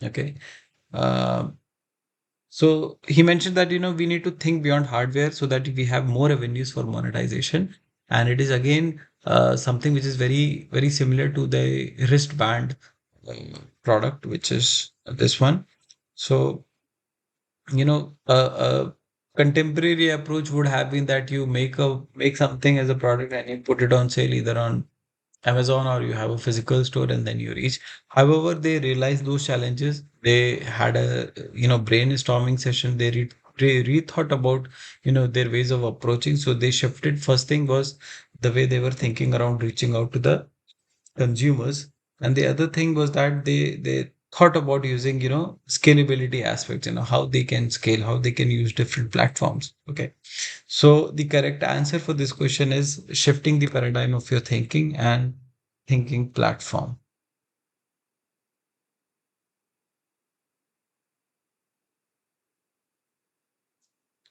Okay, uh, so he mentioned that, we need to think beyond hardware so that we have more avenues for monetization. And it is again something which is very, very similar to the wristband uh, product, which is this one. So, a contemporary approach would have been that you make something as a product and you put it on sale either on Amazon, or you have a physical store and then you reach. However, they realized those challenges. They had a, brainstorming session. They rethought about, their ways of approaching. So they shifted. First thing was the way they were thinking around reaching out to the consumers, and the other thing was that they thought about using, scalability aspects, how they can scale, how they can use different platforms. Okay, so the correct answer for this question is shifting the paradigm of your thinking and thinking platform.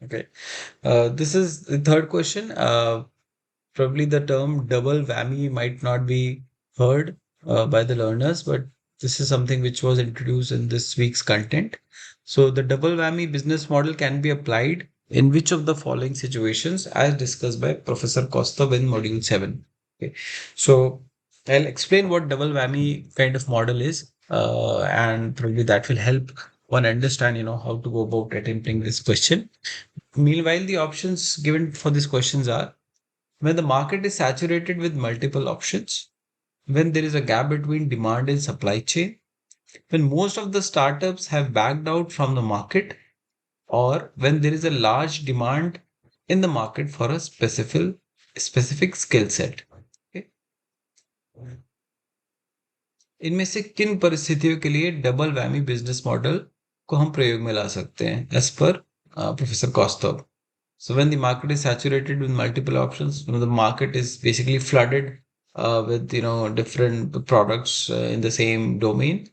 Okay, this is the third question. Probably the term double whammy might not be heard by the learners, but this is something which was introduced in this week's content. So, the double whammy business model can be applied in which of the following situations, as discussed by Professor Kostov in Module 7. Okay, so I'll explain what double whammy kind of model is, and probably that will help one understand, how to go about attempting this question. Meanwhile, the options given for these questions are: when the market is saturated with multiple options, when there is a gap between demand and supply chain, when most of the startups have backed out from the market, or when there is a large demand in the market for a specific skill set. Okay? इनमें से किन परिस्थितियों के लिए double whammy business model को हम प्रयोग में ला सकते हैं एज पर प्रोफेसर कॉस्टॉब. So when the market is saturated with multiple options, the market is basically flooded with different products in the same domain.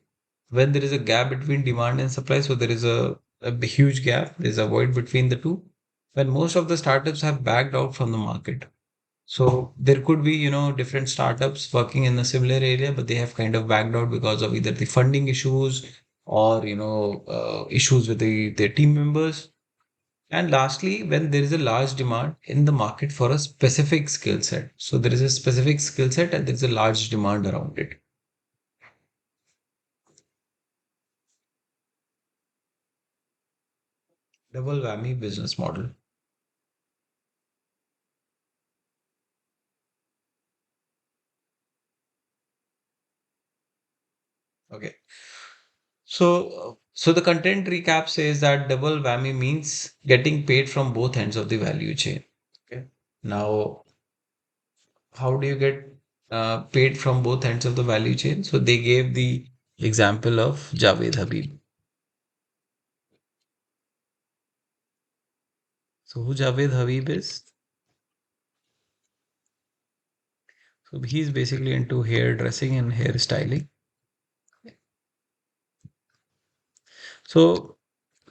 When there is a gap between demand and supply, so there is a huge gap. There is a void between the two. When most of the startups have backed out from the market, so there could be different startups working in a similar area, but they have kind of backed out because of either the funding issues or issues with their team members. And lastly, when there is a large demand in the market for a specific skill set. So there is a specific skill set and there is a large demand around it. Double whammy business model. Okay. So the content recap says that double whammy means getting paid from both ends of the value chain. Okay. Now, how do you get paid from both ends of the value chain? So they gave the example of Javed Habib. So who Javed Habib is? So he's basically into hairdressing and hairstyling. So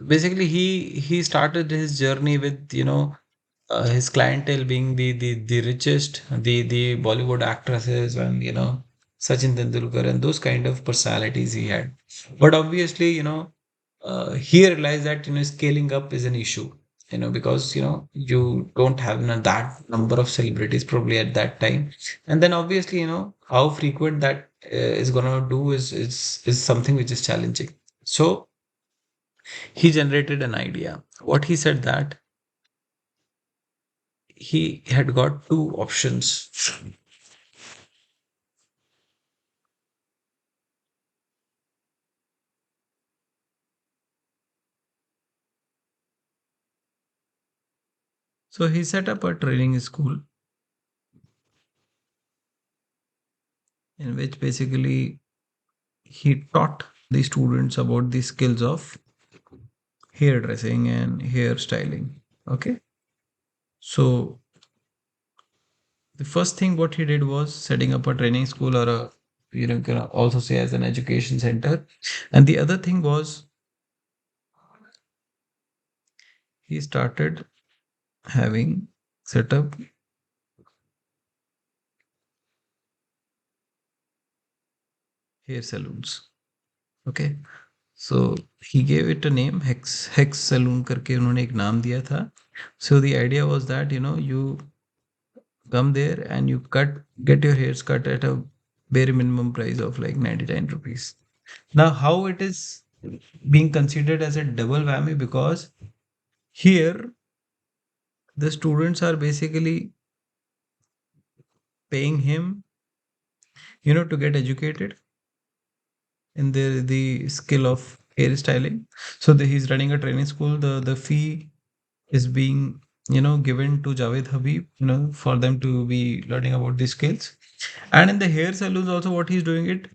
basically, he started his journey with his clientele being the richest, the Bollywood actresses, and Sachin Tendulkar and those kind of personalities he had. But obviously, he realized that scaling up is an issue. Because you don't have that number of celebrities probably at that time, and then obviously how frequent that is gonna do is something which is challenging. So he generated an idea. What he said that he had got two options. So he set up a training school in which basically he taught the students about the skills of hairdressing and hairstyling. Okay. So the first thing what he did was setting up a training school, or a can also say as an education center. And the other thing was he started having set up hair salons. Okay. So he gave it a name, Hex Saloon करके उन्होंने एक नाम दिया था. So the idea was that you come there and you get your hairs cut at a bare minimum price of like 99 rupees. Now how it is being considered as a double whammy, because here the students are basically paying him to get educated in the skill of hairstyling. So he's running a training school. The fee is being given to Javed Habib, for them to be learning about these skills. And in the hair salons also, what he's doing it,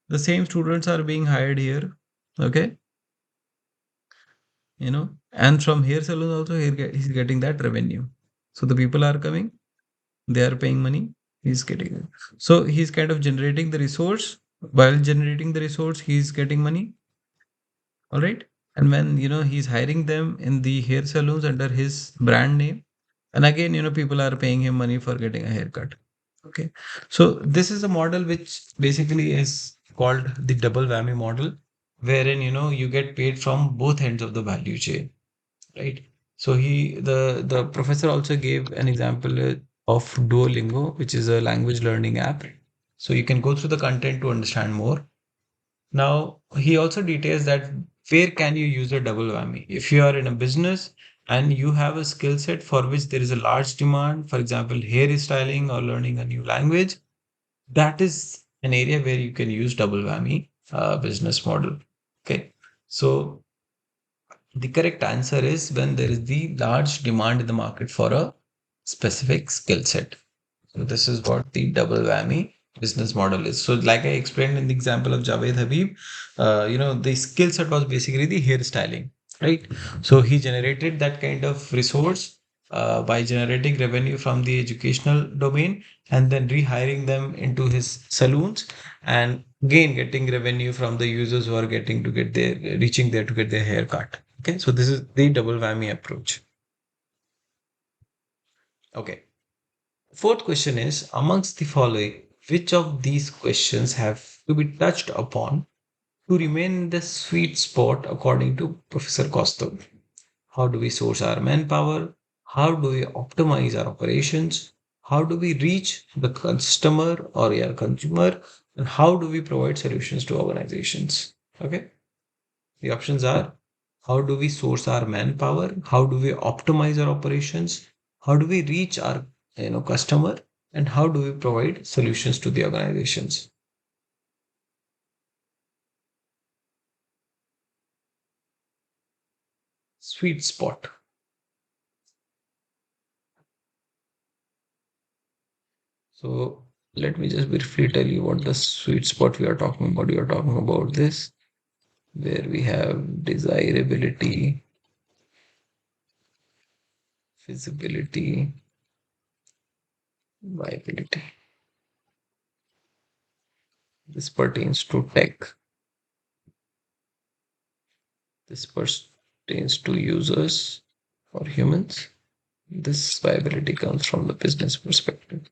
the same students are being hired here. Okay, and from hair salons also he's getting that revenue. So the people are coming, they are paying money, he's getting it. So he's kind of generating the resource. While generating the resource, he's getting money. All right. And when he's hiring them in the hair salons under his brand name, and again people are paying him money for getting a haircut. Okay. So this is a model which basically is called the double whammy model, wherein you get paid from both ends of the value chain, right? So the professor also gave an example of Duolingo, which is a language learning app. So you can go through the content to understand more. Now, he also details that where can you use a double whammy? If you are in a business and you have a skill set for which there is a large demand, for example, hair styling or learning a new language, that is an area where you can use double whammy business model. Okay. So the correct answer is when there is the large demand in the market for a specific skill set. So this is what the double whammy business model is. So like I explained in the example of Javed Habib, the skill set was basically the hairstyling, right? So he generated that kind of resource by generating revenue from the educational domain and then rehiring them into his saloons, and again getting revenue from the users who are getting to get their reaching there to get their hair cut. Okay, so this is the double whammy approach. Okay. Fourth question is, amongst the following, which of these questions have to be touched upon to remain in the sweet spot according to Professor Kostov? How do we source our manpower? How do we optimize our operations? How do we reach the customer or your consumer? And how do we provide solutions to organizations? Okay. The options are, how do we source our manpower? How do we optimize our operations? How do we reach our customer? And how do we provide solutions to the organizations? Sweet spot. So let me just briefly tell you what the sweet spot we are talking about. We are talking about this, where we have desirability, feasibility, viability. This pertains to tech. This pertains to users or humans. This viability comes from the business perspective.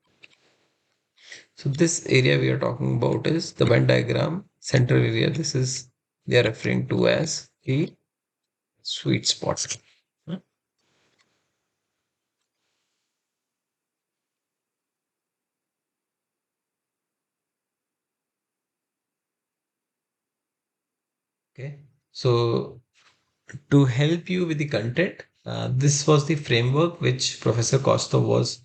So this area we are talking about is the Venn diagram central area. This is they are referring to as the sweet spot. Okay. So to help you with the content, this was the framework which Professor Costa was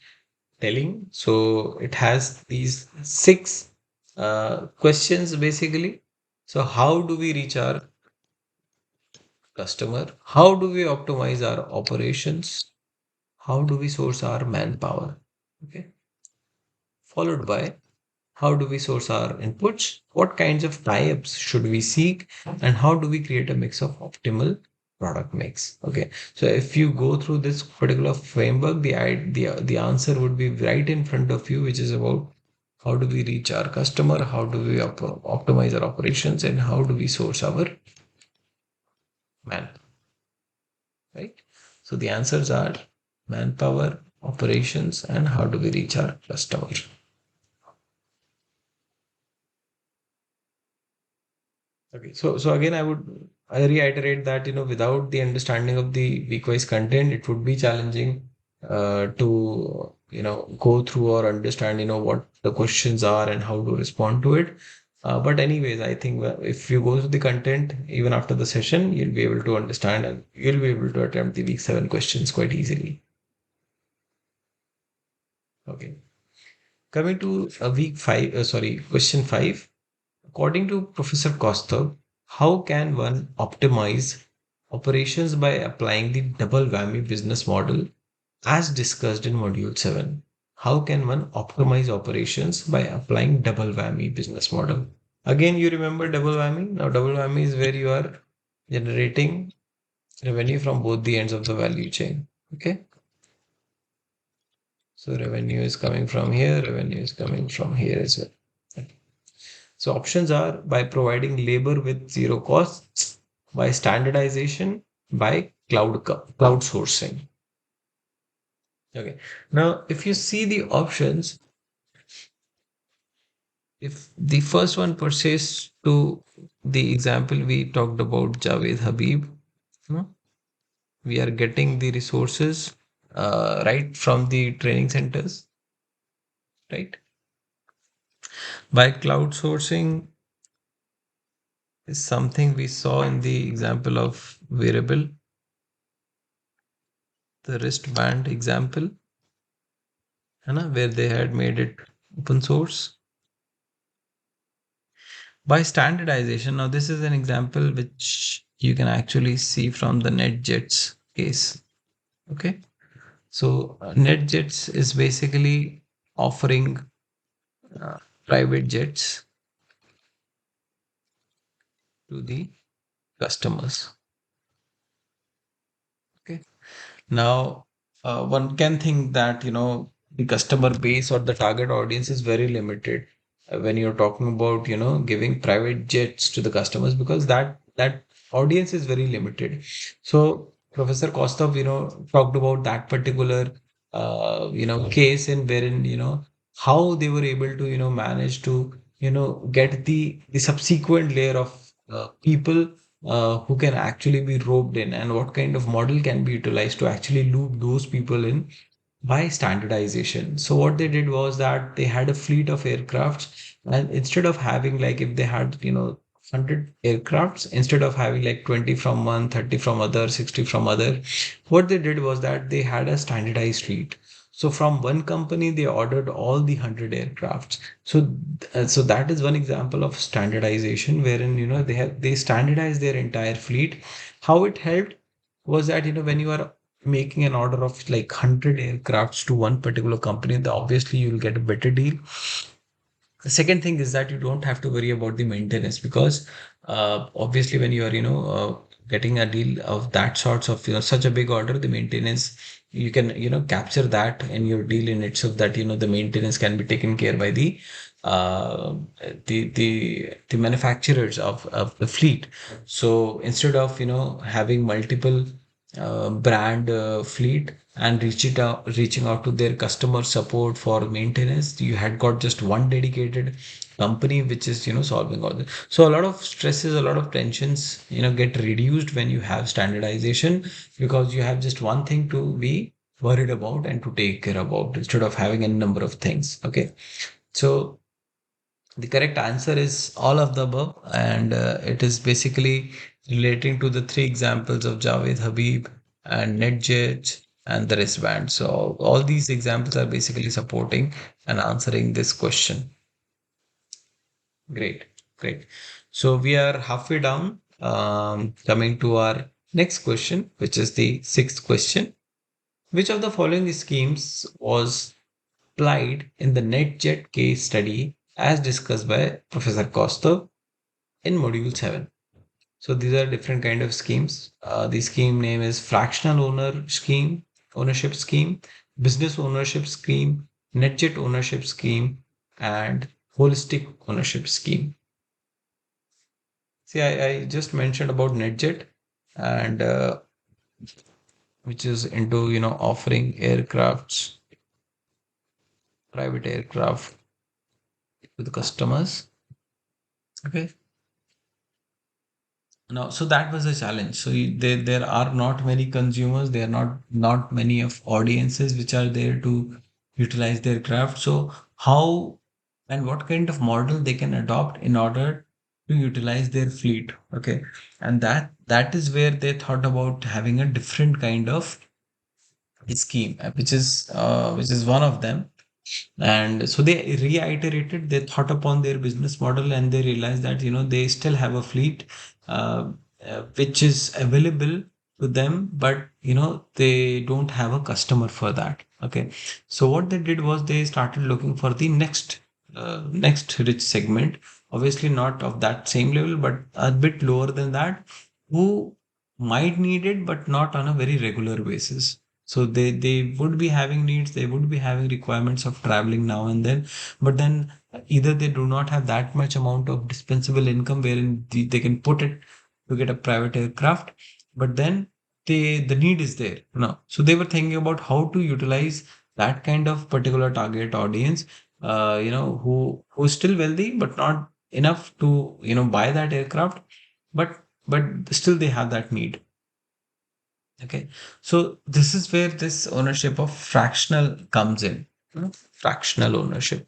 telling. So it has these six questions basically. So how do we reach our customer? How do we optimize our operations? How do we source our manpower? Okay. Followed by, how do we source our inputs? What kinds of tie-ups should we seek? And how do we create a mix of optimal product mix? Okay. So if you go through this particular framework, the answer would be right in front of you, which is about how do we reach our customer? How do we optimize our operations? And how do we source our man? Right? So the answers are manpower, operations, and how do we reach our customer. Okay, so again, I reiterate that without the understanding of the week-wise content, it would be challenging to go through or understand what the questions are and how to respond to it. But anyways, I think if you go through the content even after the session, you'll be able to understand and you'll be able to attempt the week 7 questions quite easily. Okay. Coming to week 5, sorry, question 5. according to Professor Kostov, how can one optimize operations by applying the double whammy business model as discussed in Module 7? How can one optimize operations by applying double whammy business model? Again, you remember double whammy? Now, double whammy is where you are generating revenue from both the ends of the value chain. Okay. So revenue is coming from here, revenue is coming from here as well. Okay. So options are by providing labor with zero costs, by standardization, by cloud sourcing. Okay. Now, if you see the options, if the first one persists to the example we talked about Javed Habib, no, we are getting the resources right from the training centers, right? By cloud sourcing is something we saw in the example of wearable, the wristband example, where they had made it open source. By standardization, now this is an example which you can actually see from the NetJets case. Okay, so NetJets is basically offering uh, private jets to the customers. Okay. Now, one can think that, the customer base or the target audience is very limited when you're talking about, giving private jets to the customers, because that audience is very limited. So Professor Kostov, talked about that particular, case in wherein, how they were able to, manage to, get the subsequent layer of people who can actually be roped in, and what kind of model can be utilized to actually loop those people in by standardization. So what they did was that they had a fleet of aircrafts, and instead of having, like, if they had 100 aircrafts, instead of having like 20 from one, 30 from other, 60 from other, what they did was that they had a standardized fleet. So from one company they ordered all the 100 aircrafts. So that is one example of standardization, wherein they standardized their entire fleet. How it helped was that, when you are making an order of like 100 aircrafts to one particular company, then obviously you'll get a better deal. The second thing is that you don't have to worry about the maintenance, because obviously when you are getting a deal of that sorts of such a big order, the maintenance, you can capture that in your deal in itself, that the maintenance can be taken care by uh, the manufacturers of the fleet. So instead of having multiple brand fleet and reaching out to their customer support for maintenance, you had got just one dedicated company which is solving all this. So a lot of stresses, a lot of tensions get reduced when you have standardization, because you have just one thing to be worried about and to take care about, instead of having a number of things. Okay, so the correct answer is all of the above, and it is basically relating to the three examples of Javed Habib and NetJet and the wristband. So all these examples are basically supporting and answering this question. Great, great. So we are halfway down, coming to our next question, which is the sixth question. Which of the following schemes was applied in the NetJet case study as discussed by Professor Kostov in Module 7? So these are different kind of schemes. The scheme name is fractional ownership scheme, business ownership scheme, NetJet ownership scheme, and holistic ownership scheme. See, I just mentioned about NetJet, and which is into offering aircrafts, private aircraft to the customers. Okay. No, so that was a challenge. So there are not many consumers, there are not many of audiences which are there to utilize their craft. So how and what kind of model they can adopt in order to utilize their fleet? Okay, and that is where they thought about having a different kind of scheme, which is one of them. And so they reiterated, they thought upon their business model, and they realized that they still have a fleet uh, which is available to them, but they don't have a customer for that. Okay, so what they did was they started looking for the next rich segment, obviously not of that same level but a bit lower than that, who might need it but not on a very regular basis. So they would be having needs, they would be having requirements of traveling now and then, but then either they do not have that much amount of dispensable income wherein they can put it to get a private aircraft, but then the need is there now. So they were thinking about how to utilize that kind of particular target audience, who's still wealthy but not enough to buy that aircraft, but still they have that need. Okay, so this is where this ownership of fractional comes in. Fractional ownership.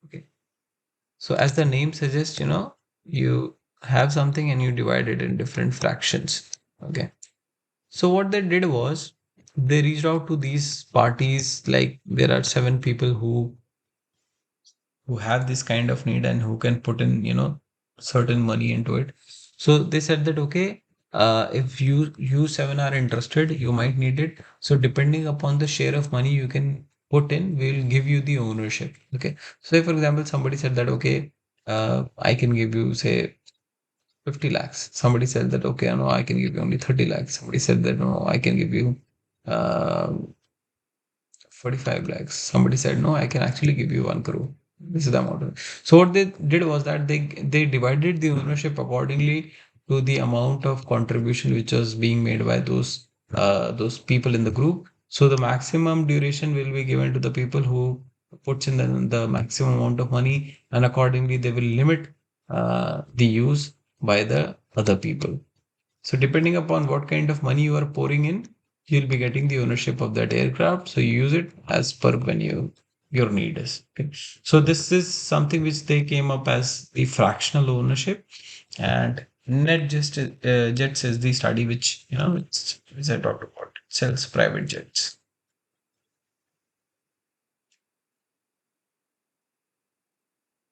Okay, so as the name suggests, you have something and you divide it in different fractions. Okay, so what they did was they reached out to these parties. Like there are seven people who have this kind of need and who can put in certain money into it. So they said that, okay, if you seven are interested, you might need it, so depending upon the share of money you can put in, we'll give you the ownership. Okay, so if for example somebody said that, okay, I can give you say 50 lakhs. Somebody said that, okay, no, I can give you only 30 lakhs. Somebody said that, no, I can give you uh, 45 lakhs. Somebody said, no, I can actually give you 1 crore. This is the amount. So what they did was that they divided the ownership accordingly to the amount of contribution which was being made by those people in the group. So the maximum duration will be given to the people who puts in the maximum amount of money, and accordingly they will limit the use by the other people. So depending upon what kind of money you are pouring in, you'll be getting the ownership of that aircraft. So you use it as per when your need is. Okay. So this is something which they came up as the fractional ownership, and jets is the study which which I talked about. It sells private jets.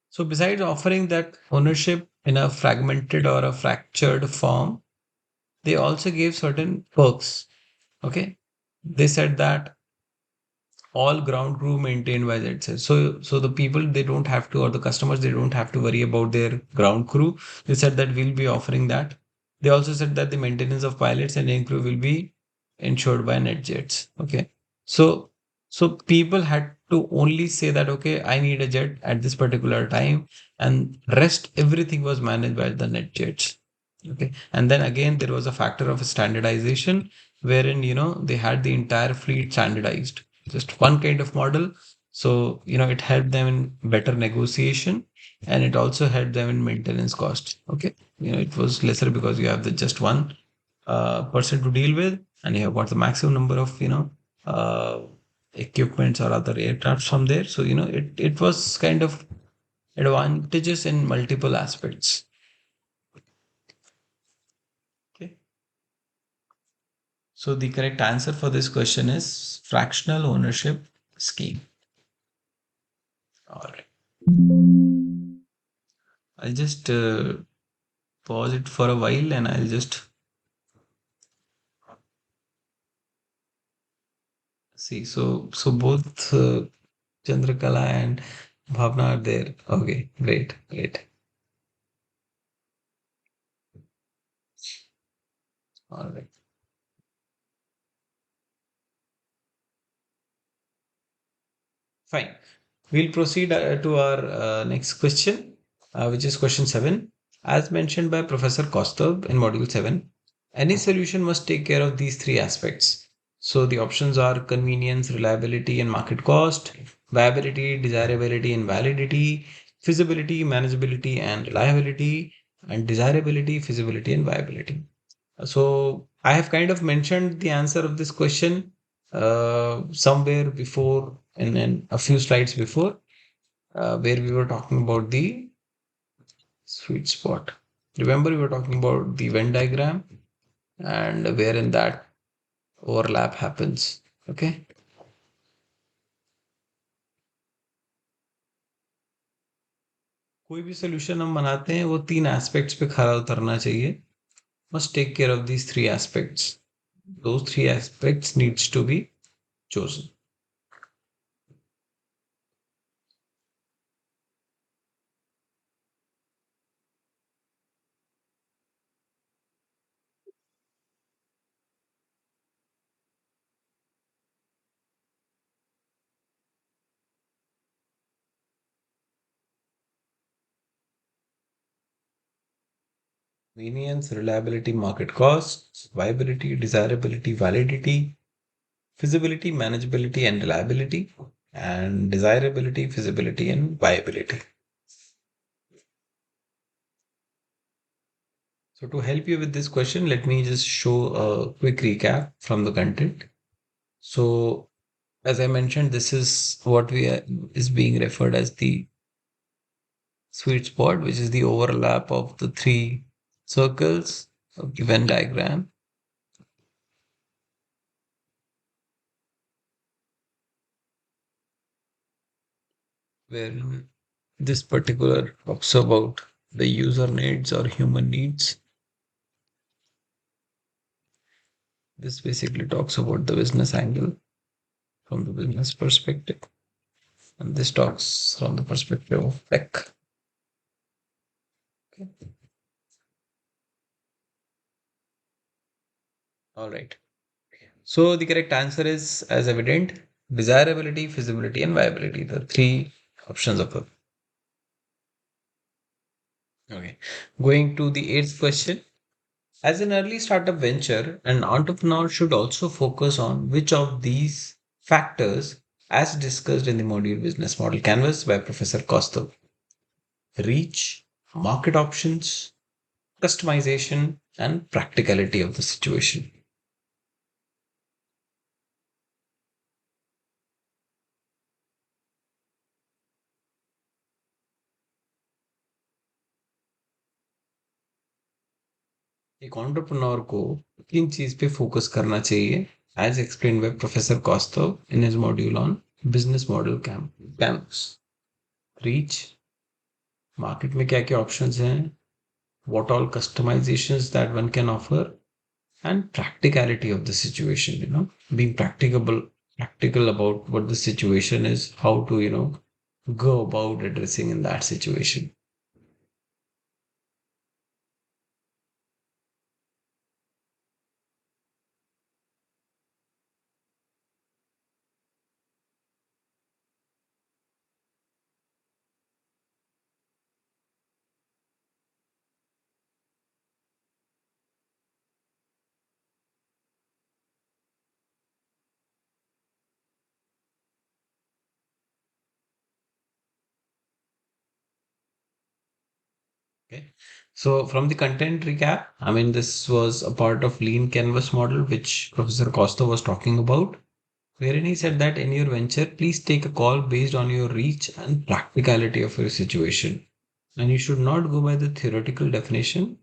So besides offering that ownership in a fragmented or a fractured form, they also gave certain perks. Okay, they said that all ground crew maintained by ZSS. So the people, they don't have to, or the customers, they don't have to worry about their ground crew. They said that we'll be offering that. They also said that the maintenance of pilots and air crew will be ensured by NetJets. Okay. So so people had to only say that, okay, I need a jet at this particular time, and rest everything was managed by the NetJets. Okay. And then again there was a factor of standardization, wherein they had the entire fleet standardized, just one kind of model. So it helped them in better negotiation, and it also helped them in maintenance cost. Okay, it was lesser because you have the just one person to deal with, and you have got the maximum number of uh, equipments or other aircrafts from there. So it was kind of advantages in multiple aspects. Okay, so the correct answer for this question is fractional ownership scheme. All right, I'll just pause it for a while, and I'll just see. So both Chandrakala and Bhavna are there. Okay, great, great. All right, fine. We'll proceed to our next question, which is question 7. As mentioned by Professor Kostab in module 7, any solution must take care of these three aspects. So the options are convenience, reliability, and market cost, viability, desirability, and validity, feasibility, manageability, and reliability, and desirability, feasibility, and viability. So I have kind of mentioned the answer of this question somewhere before, in a few slides before, where we were talking about the sweet spot. Remember, we were talking about the Venn diagram and wherein that overlap happens. Okay. कोई भी solution हम बनाते हैं वो 3 aspects पे खरा उतरना चाहिए. Must take care of these 3 aspects. Those 3 aspects needs to be chosen. Convenience, reliability, market costs, viability, desirability, validity, feasibility, manageability, and reliability, and desirability, feasibility, and viability. So to help you with this question, let me just show a quick recap from the content. So as I mentioned, this is what is being referred as the sweet spot, which is the overlap of the 3 circles of the Venn diagram, where this particular talks about the user needs or human needs. This basically talks about the business angle from the business perspective, and this talks from the perspective of tech. Okay. All right. So the correct answer is, as evident, desirability, feasibility, and viability. The 3 options of it. Okay. Going to the 8th question. As an early startup venture, an entrepreneur should also focus on which of these factors, as discussed in the module Business Model Canvas by Professor Kostav: reach, market options, customization, and practicality of the situation. एक entrepreneur को किन चीज पे focus करना चाहिए, as explained by Professor Kostav in his module on Business Model Canvas. Reach, market में क्या क्या options हैं, what all customizations that one can offer, and practicality of the situation, being practical about what the situation is, how to, go about addressing in that situation. Okay. So from the content recap, I mean, this was a part of lean canvas model, which Professor Costa was talking about, wherein he said that in your venture, please take a call based on your reach and practicality of your situation. And you should not go by the theoretical definition.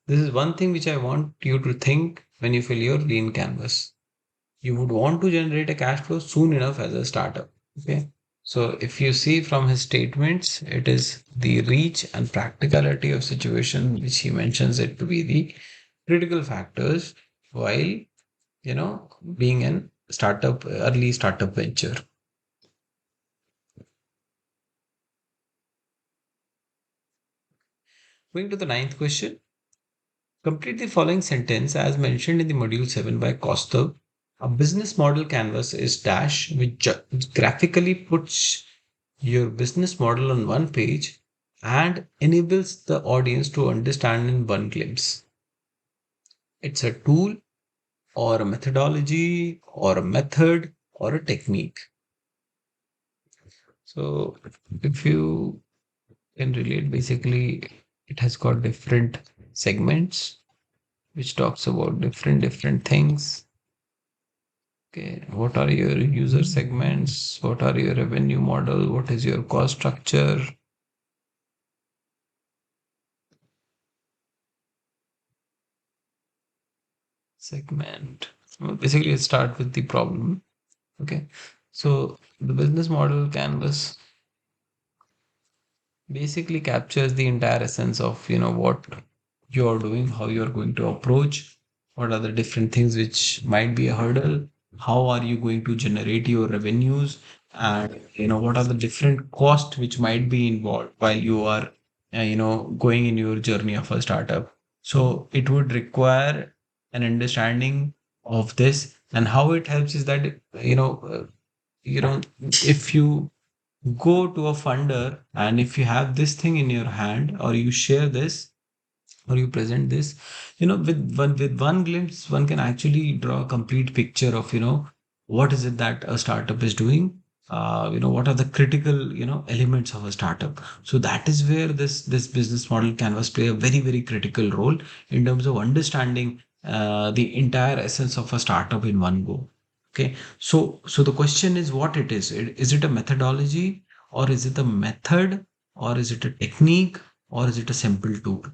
This is one thing which I want you to think when you fill your lean canvas. You would want to generate a cash flow soon enough as a startup. Okay. So if you see from his statements, it is the reach and practicality of situation which he mentions it to be the critical factors while, being an early startup venture. Going to the 9th question. Complete the following sentence as mentioned in the module 7 by Kostav. A business model canvas is dash which graphically puts your business model on one page and enables the audience to understand in one glimpse. It's a tool or a methodology or a method or a technique. So if you can relate, basically it has got different segments which talks about different things. Okay, what are your user segments? What are your revenue model? What is your cost structure? Segment. Well, basically, let's start with the problem. Okay, so the business model canvas basically captures the entire essence of what you're doing, how you're going to approach, what are the different things which might be a hurdle, how are you going to generate your revenues, and what are the different costs which might be involved while you are going in your journey of a startup. So it would require an understanding of this, and how it helps is that if you go to a funder, and if you have this thing in your hand, or you share this, or you present this, with one glimpse one can actually draw a complete picture of what is it that a startup is doing, what are the critical elements of a startup. So that is where this business model canvas play a very, very critical role in terms of understanding the entire essence of a startup in one go. Okay, so the question is what it is. Is it a methodology, or is it a method, or is it a technique, or is it a simple tool?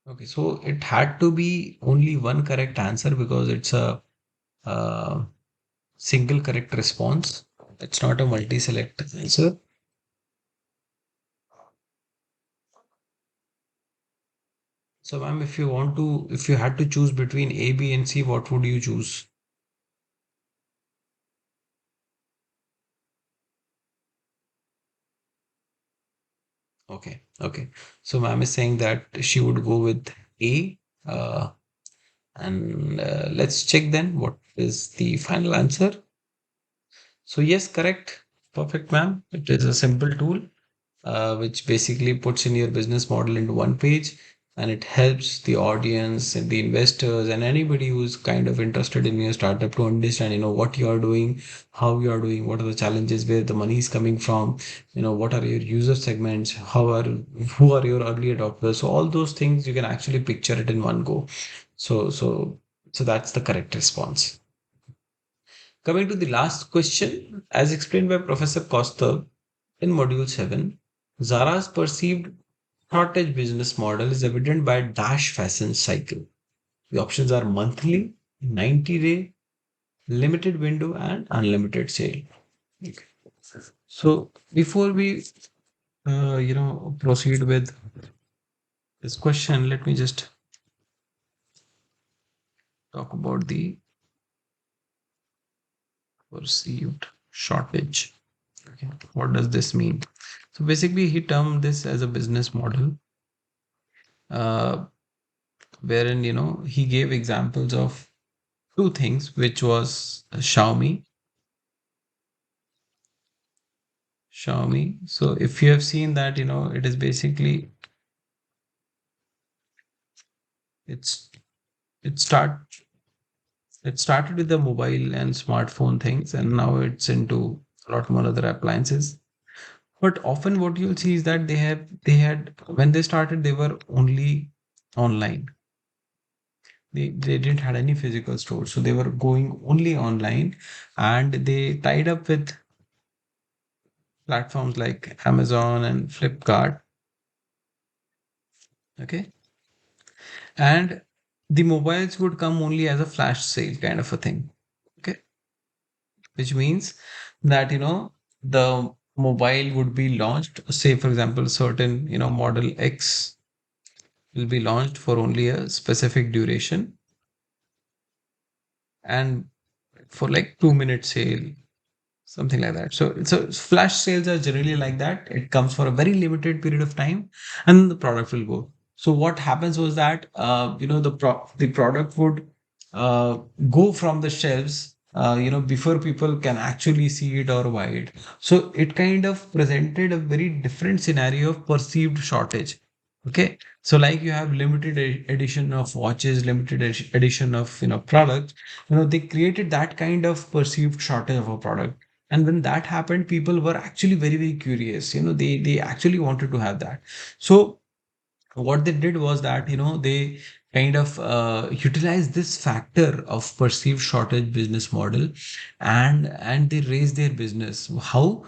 Okay, so it had to be only one correct answer because it's a uh, single correct response. It's not a multi-select answer. So, ma'am, if you had to choose between A, B, and C, what would you choose? Okay, okay. So, ma'am is saying that she would go with A. And let's check then what is the final answer. So, yes, correct. Perfect, ma'am. It is a simple tool which basically puts in your business model into one page, and it helps the audience and the investors and anybody who's kind of interested in your startup to understand what you are doing, how you are doing, what are the challenges, where the money is coming from, what are your user segments, who are your early adopters. So all those things you can actually picture it in one go. So so so that's the correct response. Coming to the last question, as explained by Professor Costa in Module 7, Zara's perceived shortage business model is evident by dash fashion cycle. The options are monthly, 90-day, limited window, and unlimited sale. Okay. So before we proceed with this question, let me just talk about the perceived shortage. Okay. What does this mean? So basically, he termed this as a business model, uh, wherein he gave examples of two things, which was Xiaomi. So if you have seen that, it is basically it's it start it started with the mobile and smartphone things, and now it's into a lot more other appliances. But often what you'll see is that they had when they started, they were only online. They didn't had any physical stores, so they were going only online, and they tied up with platforms like Amazon and Flipkart. Okay. And the mobiles would come only as a flash sale kind of a thing. Okay. Which means that the mobile would be launched, say for example, certain model X will be launched for only a specific duration, and for like 2 minute sale, something like that. So flash sales are generally like that. It comes for a very limited period of time, and the product will go. So what happens was that the product would go from the shelves before people can actually see it or buy it. So it kind of presented a very different scenario of perceived shortage. Okay, so like you have limited edition of watches, limited edition of products. They created that kind of perceived shortage of a product, and when that happened, people were actually very, very curious. They actually wanted to have that. So what they did was that they kind of utilize this factor of perceived shortage business model, and they raise their business. How?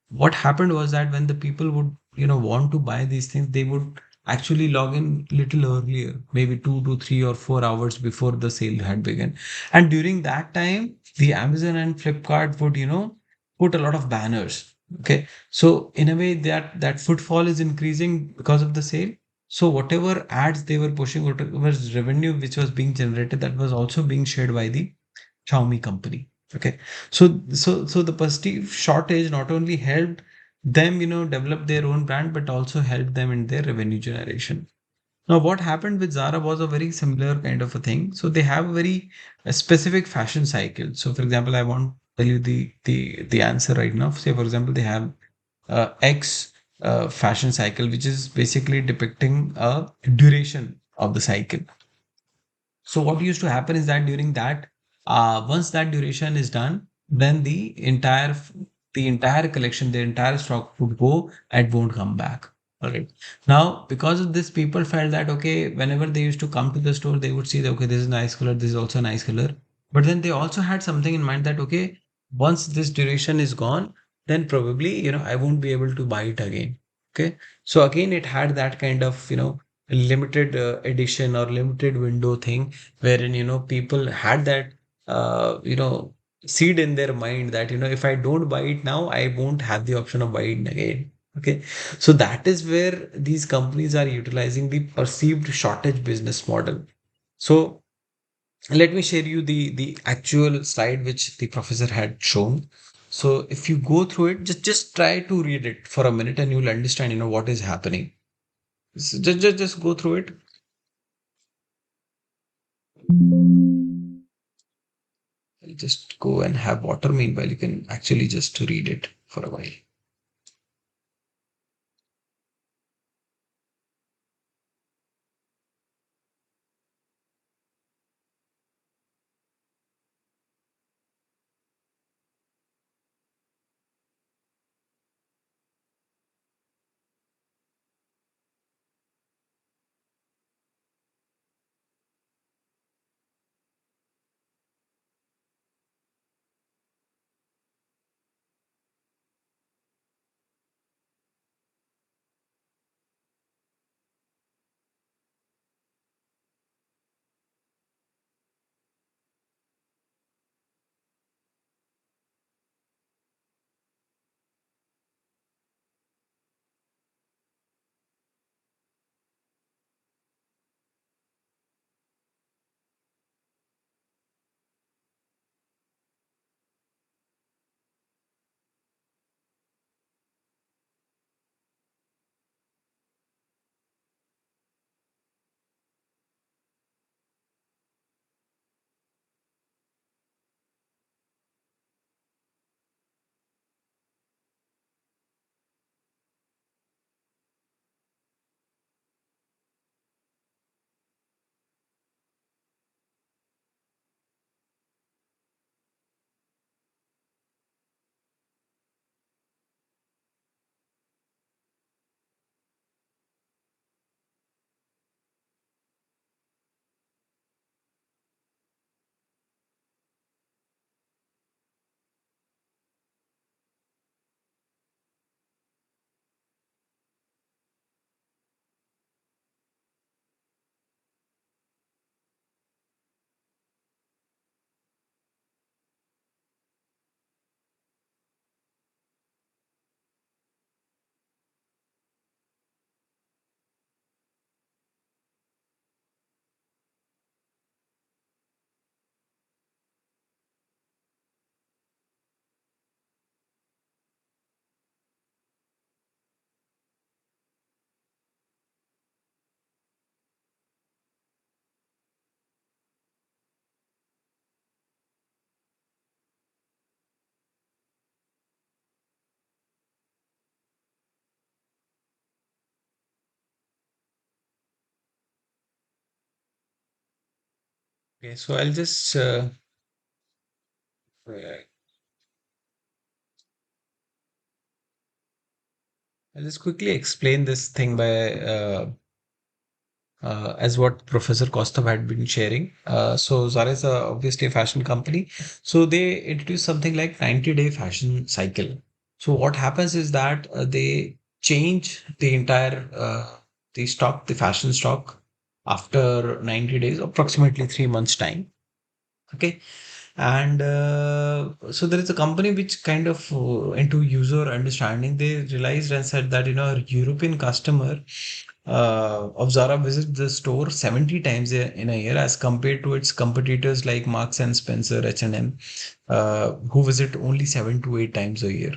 What happened was that when the people would want to buy these things, they would actually log in little earlier, maybe 2 to 3 or 4 hours before the sale had begun. And during that time, the Amazon and Flipkart would put a lot of banners. Okay, so in a way that footfall is increasing because of the sale. So whatever ads they were pushing, whatever revenue which was being generated, that was also being shared by the Xiaomi company. Okay. So the perceived shortage not only helped them, develop their own brand, but also helped them in their revenue generation. Now, what happened with Zara was a very similar kind of a thing. So they have a very specific fashion cycle. So, for example, I want to tell you the answer right now. Say, for example, they have X fashion cycle, which is basically depicting a duration of the cycle. So what used to happen is that during that, once that duration is done, then the entire collection, the entire stock would go and won't come back. All right. Now, because of this, people felt that okay, whenever they used to come to the store, they would see that okay, this is a nice color, this is also a nice color. But then they also had something in mind that okay, once this duration is gone, then probably I won't be able to buy it again. Okay. So again, it had that kind of limited edition or limited window thing, wherein people had that seed in their mind that if I don't buy it now, I won't have the option of buying it again. Okay, so that is where these companies are utilizing the perceived shortage business model. So let me share you the actual slide which the professor had shown. So if you go through it, just try to read it for a minute and you'll understand what is happening. So just go through it. I'll just go and have water. Meanwhile, you can actually just read it for a while. Okay, so uh, I'll just quickly explain this thing by as what Professor Kostov had been sharing. So Zara is obviously a fashion company. So they introduced something like 90-day fashion cycle. So what happens is that they change the entire the stock, the fashion stock after 90 days, approximately 3 months time. Okay. And so there is a company which kind of into user understanding. They realized and said that, a European customer of Zara visits the store 70 times in a year as compared to its competitors like Marks and Spencer, H&M, who visit only 7 to 8 times a year.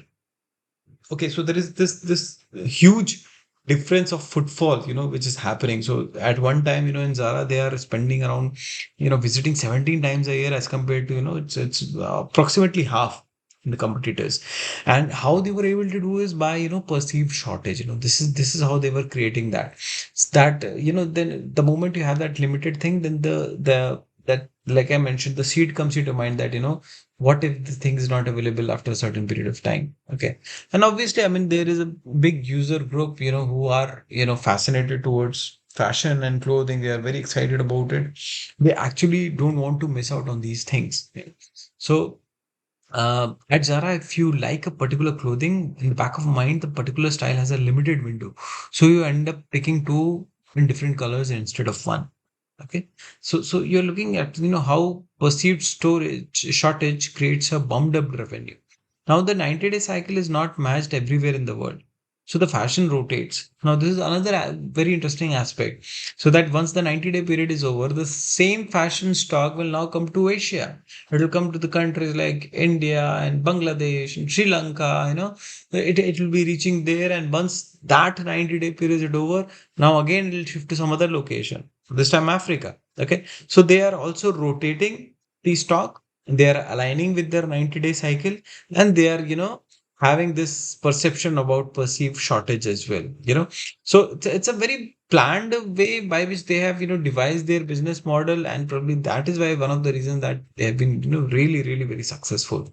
Okay, so there is this huge difference of footfall, which is happening. So at one time, in Zara, they are spending around, visiting 17 times a year as compared to, it's approximately half in the competitors. And how they were able to do is by, perceived shortage. This is how they were creating that. That, then the moment you have that limited thing, then the that, like I mentioned, the seed comes into mind that, what if the thing is not available after a certain period of time? Okay. And obviously, I mean, there is a big user group, who are, fascinated towards fashion and clothing. They are very excited about it. They actually don't want to miss out on these things. So, at Zara, if you like a particular clothing, in the back of mind, the particular style has a limited window. So you end up picking two in different colors instead of one. Okay. So you're looking at, how perceived storage shortage creates a bumped up revenue. Now the 90-day cycle is not matched everywhere in the world. So the fashion rotates. Now this is another very interesting aspect. So that once the 90-day period is over, the same fashion stock will now come to Asia. It will come to the countries like India and Bangladesh and Sri Lanka, it will be reaching there. And once that 90-day period is over, now again it will shift to some other location, this time Africa. Okay. So they are also rotating the stock. They are aligning with their 90-day cycle, and they are, having this perception about perceived shortage as well. So it's a very planned way by which they have, devised their business model, and probably that is why one of the reasons that they have been, really, really very successful.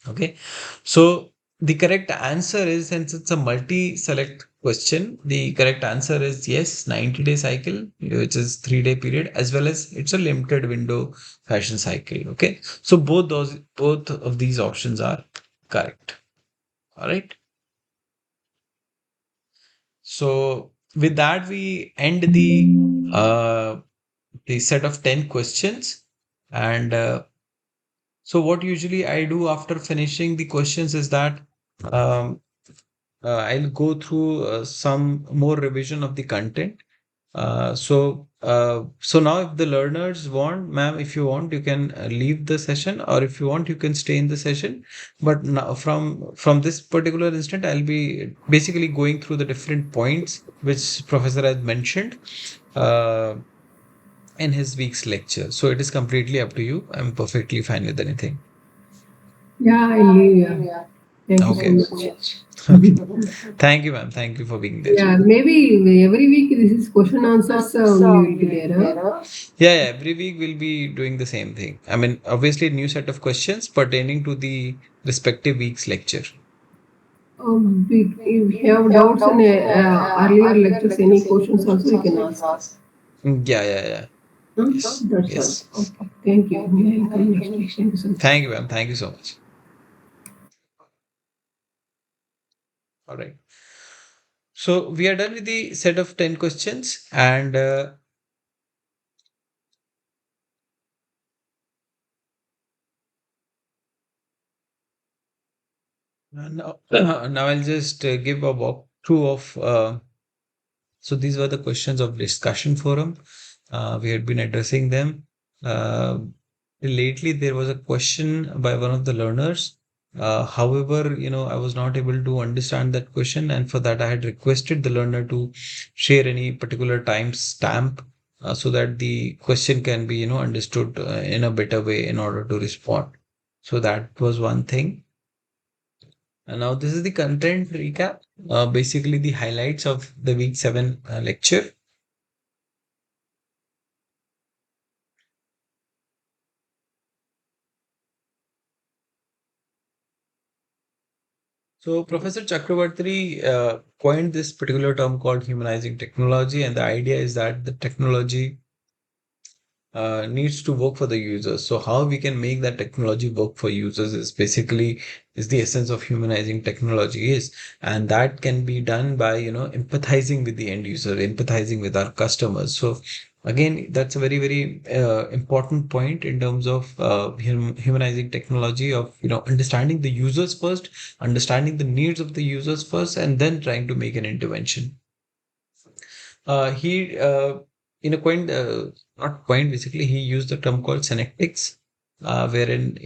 Okay. So the correct answer is, since it's a multi-select question, the correct answer is yes, 90-day cycle, which is 3-day period, as well as it's a limited window fashion cycle. Okay. So both of these options are correct. All right. So with that, we end the set of 10 questions. And so what usually I do after finishing the questions is that um, I'll go through some more revision of the content. So now if the learners want, ma'am, if you want, you can leave the session, or if you want, you can stay in the session. But now from this particular instant, I'll be basically going through the different points which professor has mentioned uh, in his week's lecture. So it is completely up to you. I'm perfectly fine with anything. Yeah, I leave. Yeah. Thank you so Okay. much. Okay. Thank you, ma'am. Thank you for being there. Yeah, maybe every week this is question answers only will be there. Huh? Yeah, every week we'll be doing the same thing. I mean, obviously, a new set of questions pertaining to the respective week's lecture. If you have doubts in earlier lectures, any questions also you can ask. Yeah, yeah, yeah. Huh? Yes, That's all. yes. Okay. Thank you. I'll come next week. Thank you so much. Thank you, ma'am. Thank you so much. All right. So we are done with the set of 10 questions. And now, now I'll just give a walkthrough of. So these were the questions of discussion forum. We had been addressing them. Uh, Lately, there was a question by one of the learners. However, I was not able to understand that question, and for that, I had requested the learner to share any particular time stamp so that the question can be, understood in a better way in order to respond. So that was one thing. And now this is the content recap. Basically, the highlights of the week 7 lecture. So Professor Chakravarti coined this particular term called humanizing technology, and the idea is that the technology needs to work for the users. So how we can make that technology work for users is basically is the essence of humanizing technology is, and that can be done by empathizing with the end user, empathizing with our customers. So again, that's a very important point in terms of humanizing technology of understanding the users first, understanding the needs of the users first, and then trying to make an intervention. He in a coin not coin basically he used the term called synectics, wherein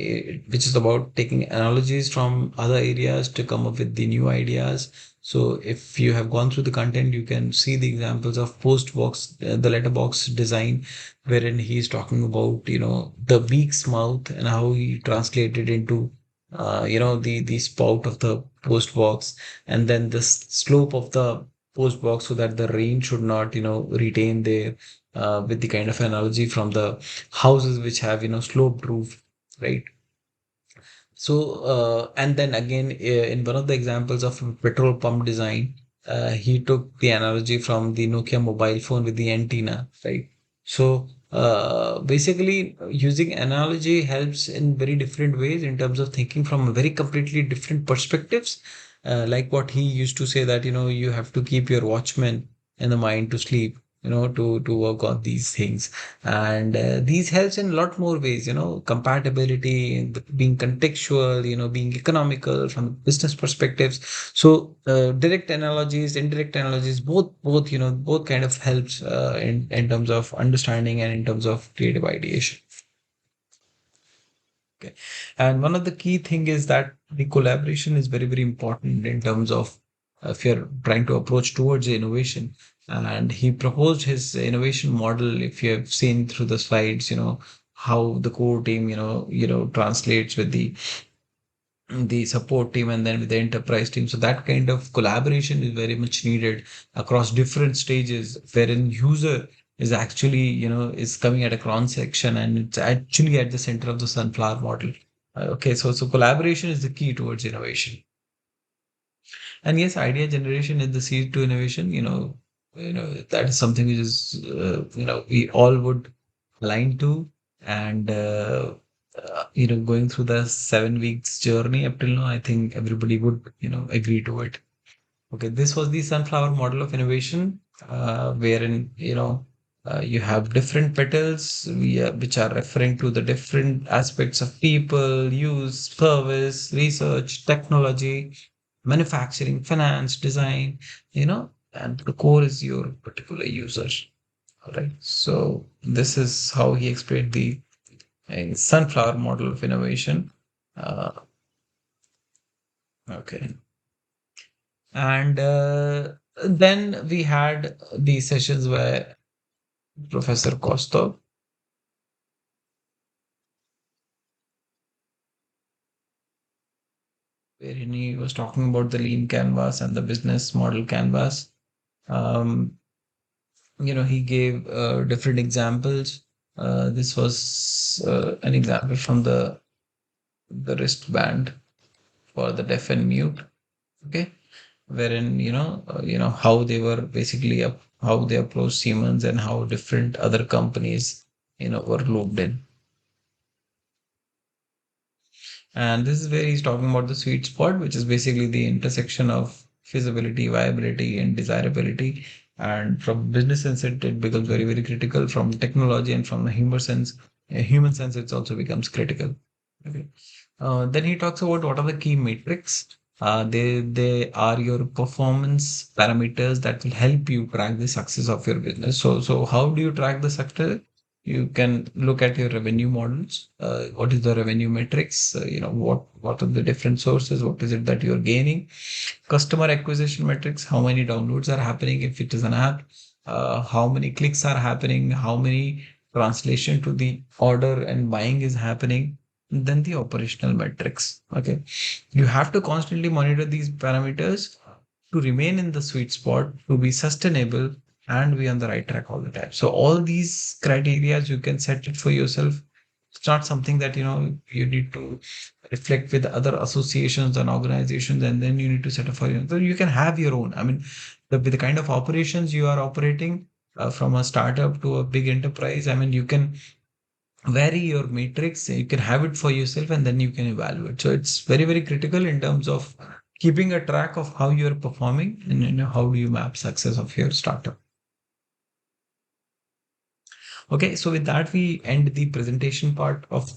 which is about taking analogies from other areas to come up with the new ideas. So if you have gone through the content, you can see the examples of post box, the letterbox design, wherein he's talking about the beak's mouth and how he translated into the spout of the post box, and then the slope of the post box so that the rain should not retain there, with the kind of analogy from the houses which have sloped roof, right? So, and then again, in one of the examples of a petrol pump design, he took the analogy from the Nokia mobile phone with the antenna, right? So, basically, using analogy helps in very different ways in terms of thinking from a very completely different perspectives. Like what he used to say that, you have to keep your watchman in the mind to sleep, to work on these things. And these helps in a lot more ways, compatibility, being contextual, being economical from business perspectives. So direct analogies, indirect analogies, both both kind of helps in terms of understanding and in terms of creative ideation. Okay. And one of the key thing is that the collaboration is very important in terms of if you're trying to approach towards the innovation. And he proposed his innovation model. If you have seen through the slides, how the core team, translates with the support team and then with the enterprise team. So that kind of collaboration is very much needed across different stages, wherein user is actually, is coming at a cross section and it's actually at the center of the sunflower model. Okay, so collaboration is the key towards innovation. And yes, idea generation is the seed to innovation. That is something which is we all would align to, and going through the 7 weeks journey up till now, I think everybody would agree to it. Okay, this was the sunflower model of innovation, wherein you have different petals which are referring to the different aspects of people, use, service, research, technology, manufacturing, finance, design, and the core is your particular user. All right. So this is how he explained the sunflower model of innovation. Uh, okay. And then we had these sessions where Professor Kostov, wherein he was talking about the lean canvas and the business model canvas. Um, he gave different examples. This was an example from the wristband for the deaf and mute. Okay, wherein how they were basically how they approached Siemens and how different other companies were looped in. And this is where he's talking about the sweet spot, which is basically the intersection of feasibility, viability, and desirability. And from business sense, it becomes very critical. From technology and from the human sense, it also becomes critical. Okay. Then he talks about what are the key metrics. They are your performance parameters that will help you track the success of your business. So how do you track the success? You can look at your revenue models. What is the revenue metrics? What are the different sources? What is it that you're gaining? Customer acquisition metrics. How many downloads are happening if it is an app? How many clicks are happening? How many translation to the order and buying is happening? Then the operational metrics. Okay, you have to constantly monitor these parameters to remain in the sweet spot, to be sustainable, and be on the right track all the time. So all these criteria you can set it for yourself. It's not something that, you need to reflect with other associations and organizations, and then you need to set up for you. So you can have your own. I mean, with the kind of operations you are operating, from a startup to a big enterprise, I mean, you can vary your matrix, you can have it for yourself, and then you can evaluate. So it's very, very critical in terms of keeping a track of how you're performing, and how do you map success of your startup. Okay, so with that, we end the presentation part of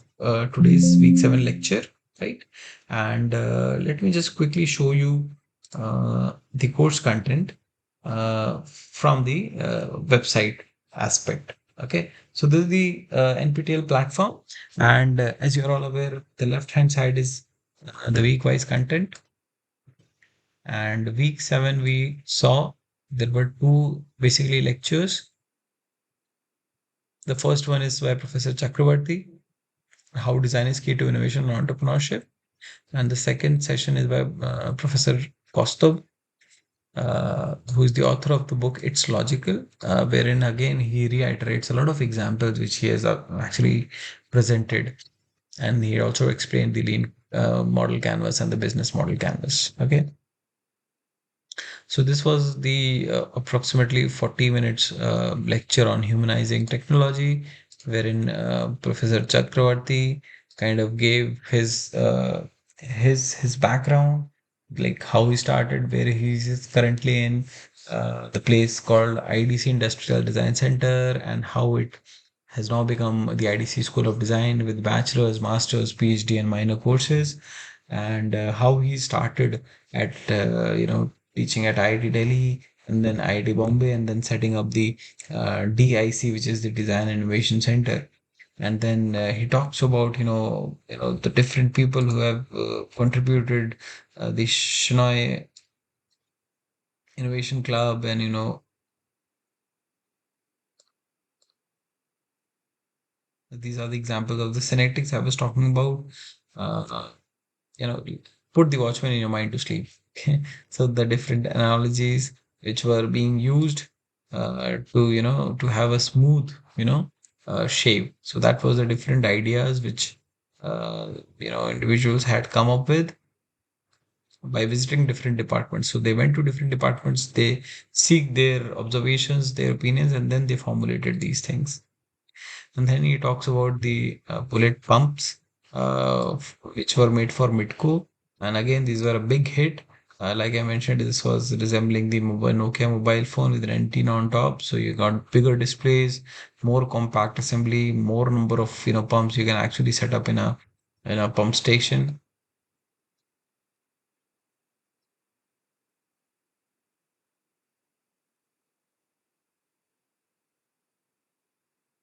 today's week 7 lecture, right? And let me just quickly show you the course content from the website aspect. Okay, so this is the NPTEL platform, and as you're all aware, the left hand side is the week wise content. And week 7, we saw there were two basically lectures. The first one is by Professor Chakravarti, How Design is Key to Innovation and Entrepreneurship. And the second session is by Professor Kostov, who is the author of the book It's Logical, wherein again he reiterates a lot of examples which he has actually presented. And he also explained the lean model canvas and the business model canvas. Okay. So this was the approximately 40 minutes lecture on humanizing technology, wherein Professor Chakravarti kind of gave his background, like how he started, where he is currently in the place called IDC Industrial Design Center, and how it has now become the IDC School of Design with bachelor's, master's, PhD, and minor courses, and how he started at teaching at IIT Delhi, and then IIT Bombay, and then setting up the DIC, which is the Design Innovation Center. And then he talks about the different people who have contributed, the Shinoy Innovation Club, and these are the examples of the synectics I was talking about. Uh, you know, put the watchman in your mind to sleep. Okay, so the different analogies which were being used to have a smooth shape. So that was the different ideas which individuals had come up with by visiting different departments. So they went to different departments, they seek their observations, their opinions, and then they formulated these things. And then he talks about the bullet pumps, which were made for Midco. And again, these were a big hit. Like I mentioned, this was resembling the Nokia mobile phone with an antenna on top. So you got bigger displays, more compact assembly, more number of pumps you can actually set up in a pump station.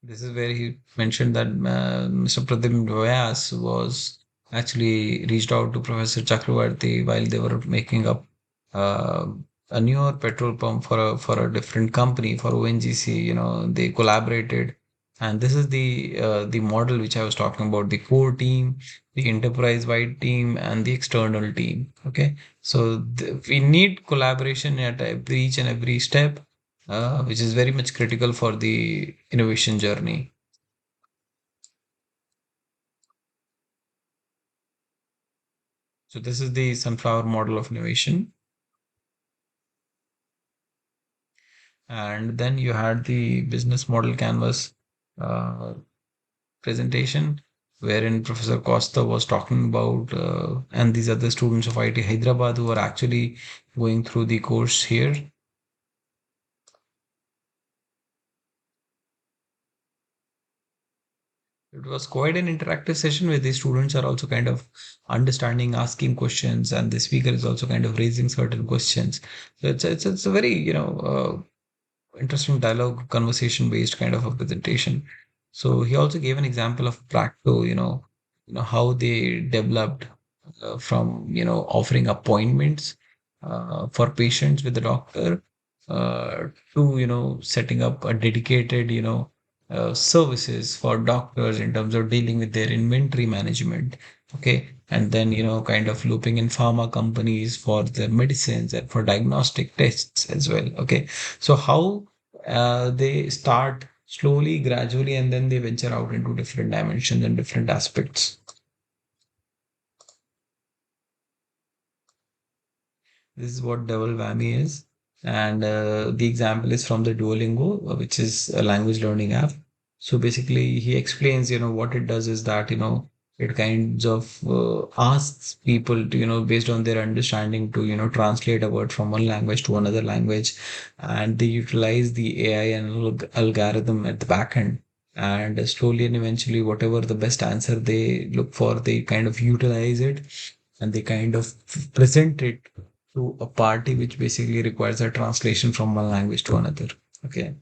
This is where he mentioned that Mr. Pradyumna Vyas was actually reached out to Professor Chakravarti while they were making up uh, a newer petrol pump for a different company, for ONGC. They collaborated, and this is the model which I was talking about: the core team, the enterprise-wide team, and the external team. Okay, so we need collaboration at each and every step, which is very much critical for the innovation journey. So this is the sunflower model of innovation. And then you had the business model canvas uh, presentation, wherein Professor Costa was talking about, and these are the students of IIT Hyderabad who are actually going through the course here. It was quite an interactive session where the students are also kind of understanding, asking questions, and the speaker is also kind of raising certain questions. So it's a very interesting dialogue, conversation based kind of a presentation. So he also gave an example of Practo, how they developed from offering appointments for patients with the doctor, to setting up a dedicated services for doctors in terms of dealing with their inventory management. Okay, and then kind of looping in pharma companies for the medicines and for diagnostic tests as well. Okay, so how they start slowly, gradually, and then they venture out into different dimensions and different aspects. This is what double whammy is. And the example is from the Duolingo, which is a language learning app. So basically, he explains, what it does is that, it kinds of asks people to, based on their understanding to, translate a word from one language to another language. And they utilize the AI and algorithm at the back end. And slowly and eventually, whatever the best answer they look for, they kind of utilize it and they kind of present it to a party which basically requires a translation from one language to another. Okay.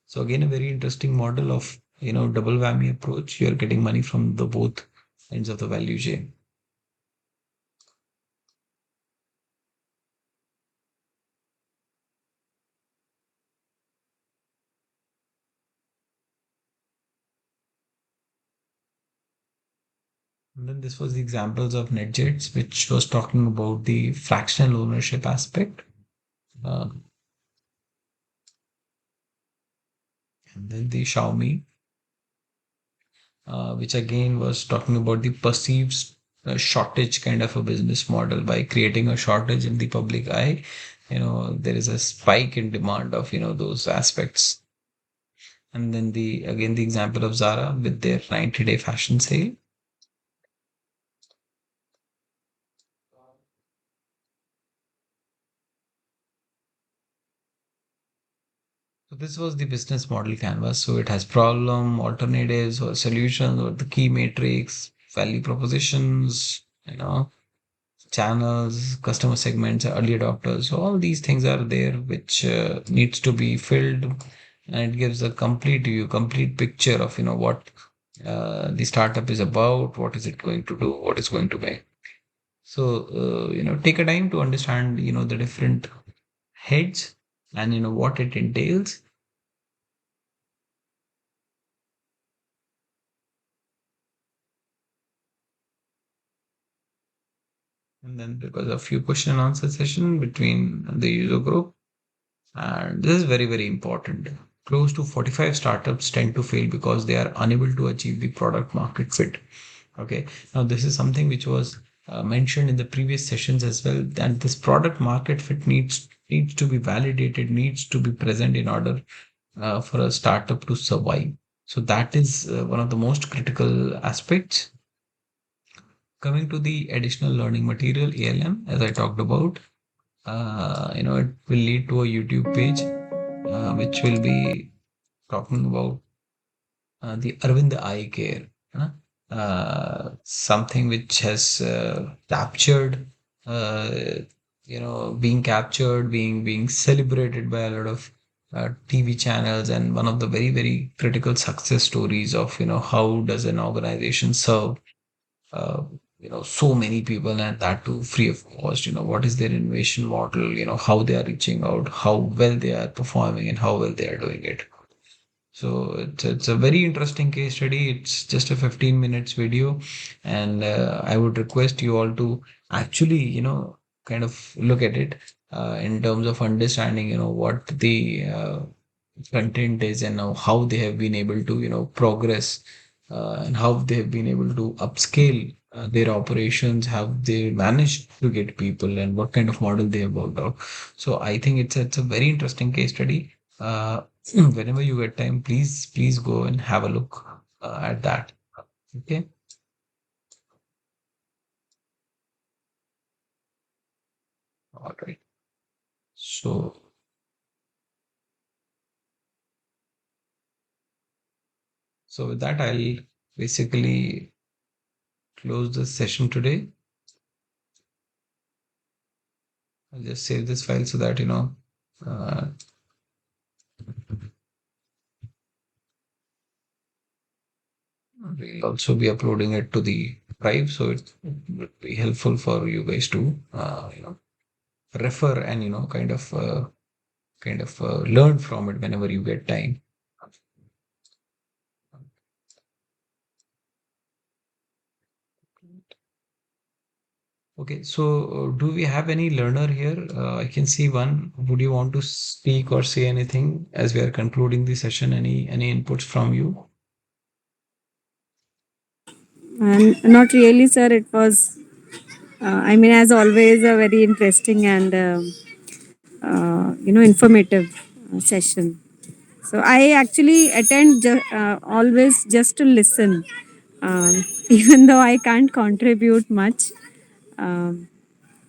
So again, a very interesting model of, double whammy approach. You're getting money from the both ends of the value chain. And then this was the examples of NetJets, which was talking about the fractional ownership aspect. Uh, and then the Xiaomi, which again was talking about the perceived shortage kind of a business model. By creating a shortage in the public eye, there is a spike in demand of, those aspects. And then the example of Zara with their 90-day fashion sale. So this was the business model canvas. So it has problem, alternatives, or solutions, or the key matrix, value propositions, channels, customer segments, early adopters. So all these things are there, which needs to be filled, and it gives a complete picture of what the startup is about, what is it going to do, what is going to make. So take a time to understand the different heads and what it entails. And then because a few question and answer session between the user group. And this is very, very important. Close to 45 startups tend to fail because they are unable to achieve the product market fit. Okay. Now, this is something which was mentioned in the previous sessions as well. That this product market fit needs to be validated, needs to be present in order for a startup to survive. So that is one of the most critical aspects. Coming to the additional learning material (ALM), as I talked about, it will lead to a YouTube page which will be talking about the Arvind Eye Care, something which has captured, uh, being captured, being celebrated by a lot of TV channels, and one of the very very critical success stories of how does an organization serve uh, so many people, and that too free of cost. What is their innovation model, how they are reaching out, how well they are performing, and how well they are doing it. So it's a very interesting case study. It's just a 15 minutes video, and I would request you all to actually, kind of look at it in terms of understanding, what the content is, and how they have been able to, progress, and how they have been able to upscale their operations, how they managed to get people, and what kind of model they have worked out. So I think it's a very interesting case study. Whenever you get time, please go and have a look at that. Okay. All right. So so with that, I'll basically close this session today. I'll just save this file so that uh, we'll also be uploading it to the drive, so it would be helpful for you guys to refer and kind of learn from it whenever you get time. Okay, so do we have any learner here? I can see one. Would you want to speak or say anything as we are concluding the session? Any inputs from you? And not really, sir. It was, I mean, as always, a very interesting and informative session. So I actually attend always just to listen, even though I can't contribute much. Um,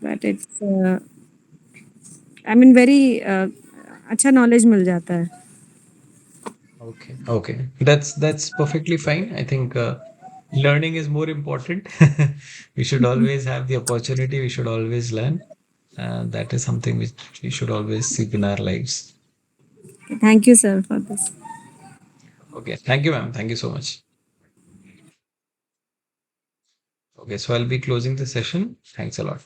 but it's, I mean, very अच्छा knowledge मिल जाता है. Okay, okay, that's perfectly fine. I think learning is more important. We should always have the opportunity. We should always learn. That is something which we should always seek in our lives. Thank you, sir, for this. Okay, thank you, ma'am. Thank you so much. Okay, so I'll be closing the session. Thanks a lot.